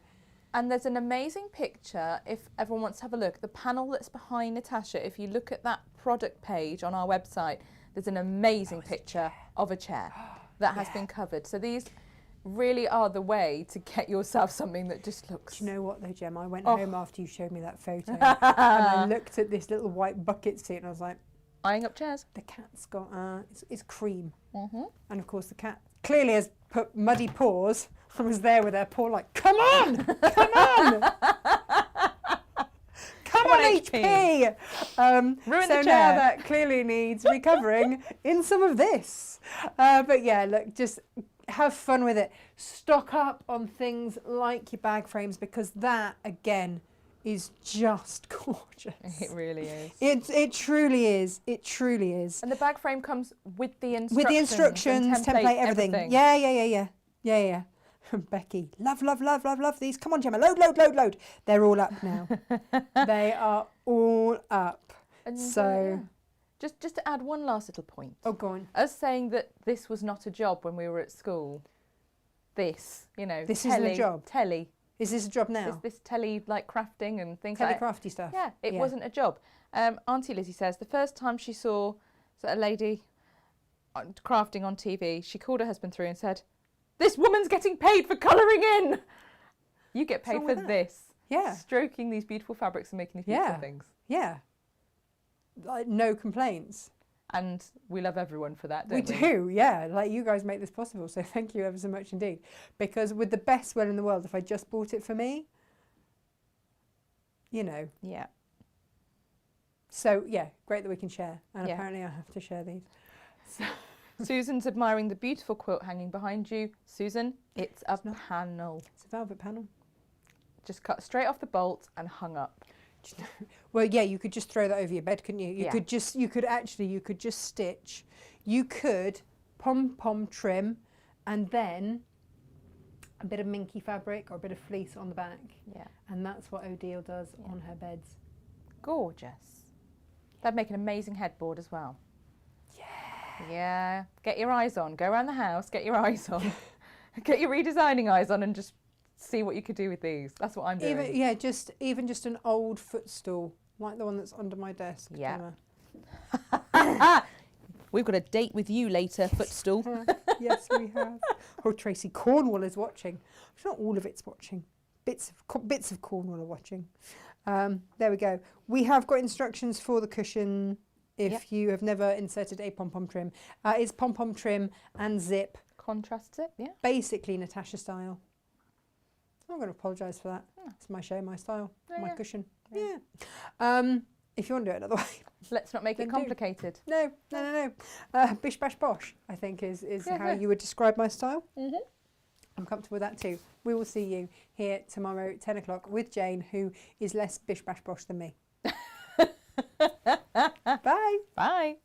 S2: And there's an amazing picture, if everyone wants to have a look, the panel that's behind Natasha, if you look at that product page on our website, there's an amazing picture of a chair that has been covered. So these really are the way to get yourself something that just looks...
S1: Do you know what though, Jem? I went home after you showed me that photo and I looked at this little white bucket seat and I was like...
S2: Eyeing up chairs.
S1: The cat's got... it's cream.
S2: Mm-hmm.
S1: And of course the cat clearly has put muddy paws and was there with her paw like, come on! Come on! Come on, HP!
S2: Ruin
S1: so
S2: the chair.
S1: now that clearly needs recovering in some of this. But yeah, look, just... have fun with it. Stock up on things like your bag frames because that again is just gorgeous.
S2: It really is.
S1: It truly is. It truly is.
S2: And the bag frame comes with the instructions.
S1: With the instructions,
S2: and
S1: template, everything. Yeah. Becky, love these. Come on, Gemma, load. They're all up now. They are all up.
S2: And
S1: so.
S2: Just to add one last little point.
S1: Oh, go on.
S2: Us saying that this was not a job when we were at school. This, you know,
S1: this isn't a job.
S2: Telly.
S1: Is this a job now?
S2: This telly like crafting and things like that.
S1: Telecrafty stuff.
S2: Yeah, it wasn't a job. Auntie Lizzie says the first time she saw a lady crafting on TV, she called her husband through and said, "This woman's getting paid for colouring in. You get paid for this."
S1: Yeah.
S2: Stroking these beautiful fabrics and making these beautiful things.
S1: Yeah. Like no complaints.
S2: And we love everyone for that, don't we?
S1: We do, yeah. Like you guys make this possible, so thank you ever so much indeed. Because with the best will in the world, if I just bought it for me, you know.
S2: Yeah.
S1: So yeah, great that we can share. And apparently I have to share these. So.
S2: Susan's admiring the beautiful quilt hanging behind you. Susan, it's a panel.
S1: It's a velvet panel.
S2: Just cut straight off the bolt and hung up.
S1: Well, yeah, you could just throw that over your bed, couldn't you? You could just stitch. You could pom-pom trim and then a bit of minky fabric or a bit of fleece on the back.
S2: Yeah.
S1: And that's what Odile does on her beds.
S2: Gorgeous. That'd make an amazing headboard as well.
S1: Yeah.
S2: Yeah. Get your eyes on. Go around the house, get your eyes on. Get your redesigning eyes on and just see what you could do with these. That's what I'm doing.
S1: Even just an old footstool, like the one that's under my desk.
S2: Yeah. We've got a date with you later, footstool.
S1: Yes, we have. Oh, Tracy, Cornwall is watching. Not all of it's watching. Bits of Cornwall are watching. There we go. We have got instructions for the cushion if you have never inserted a pom-pom trim. It's pom-pom trim and zip.
S2: Contrast zip, yeah.
S1: Basically Natasha style. I'm going to apologise for that. It's my show, my style, my cushion. Yeah. If you want to do it another way.
S2: Let's not make it complicated.
S1: No. Bish bash bosh, I think, is how you would describe my style.
S2: Mm-hmm.
S1: I'm comfortable with that too. We will see you here tomorrow, 10 o'clock, with Jane, who is less bish bash bosh than me. Bye.
S2: Bye.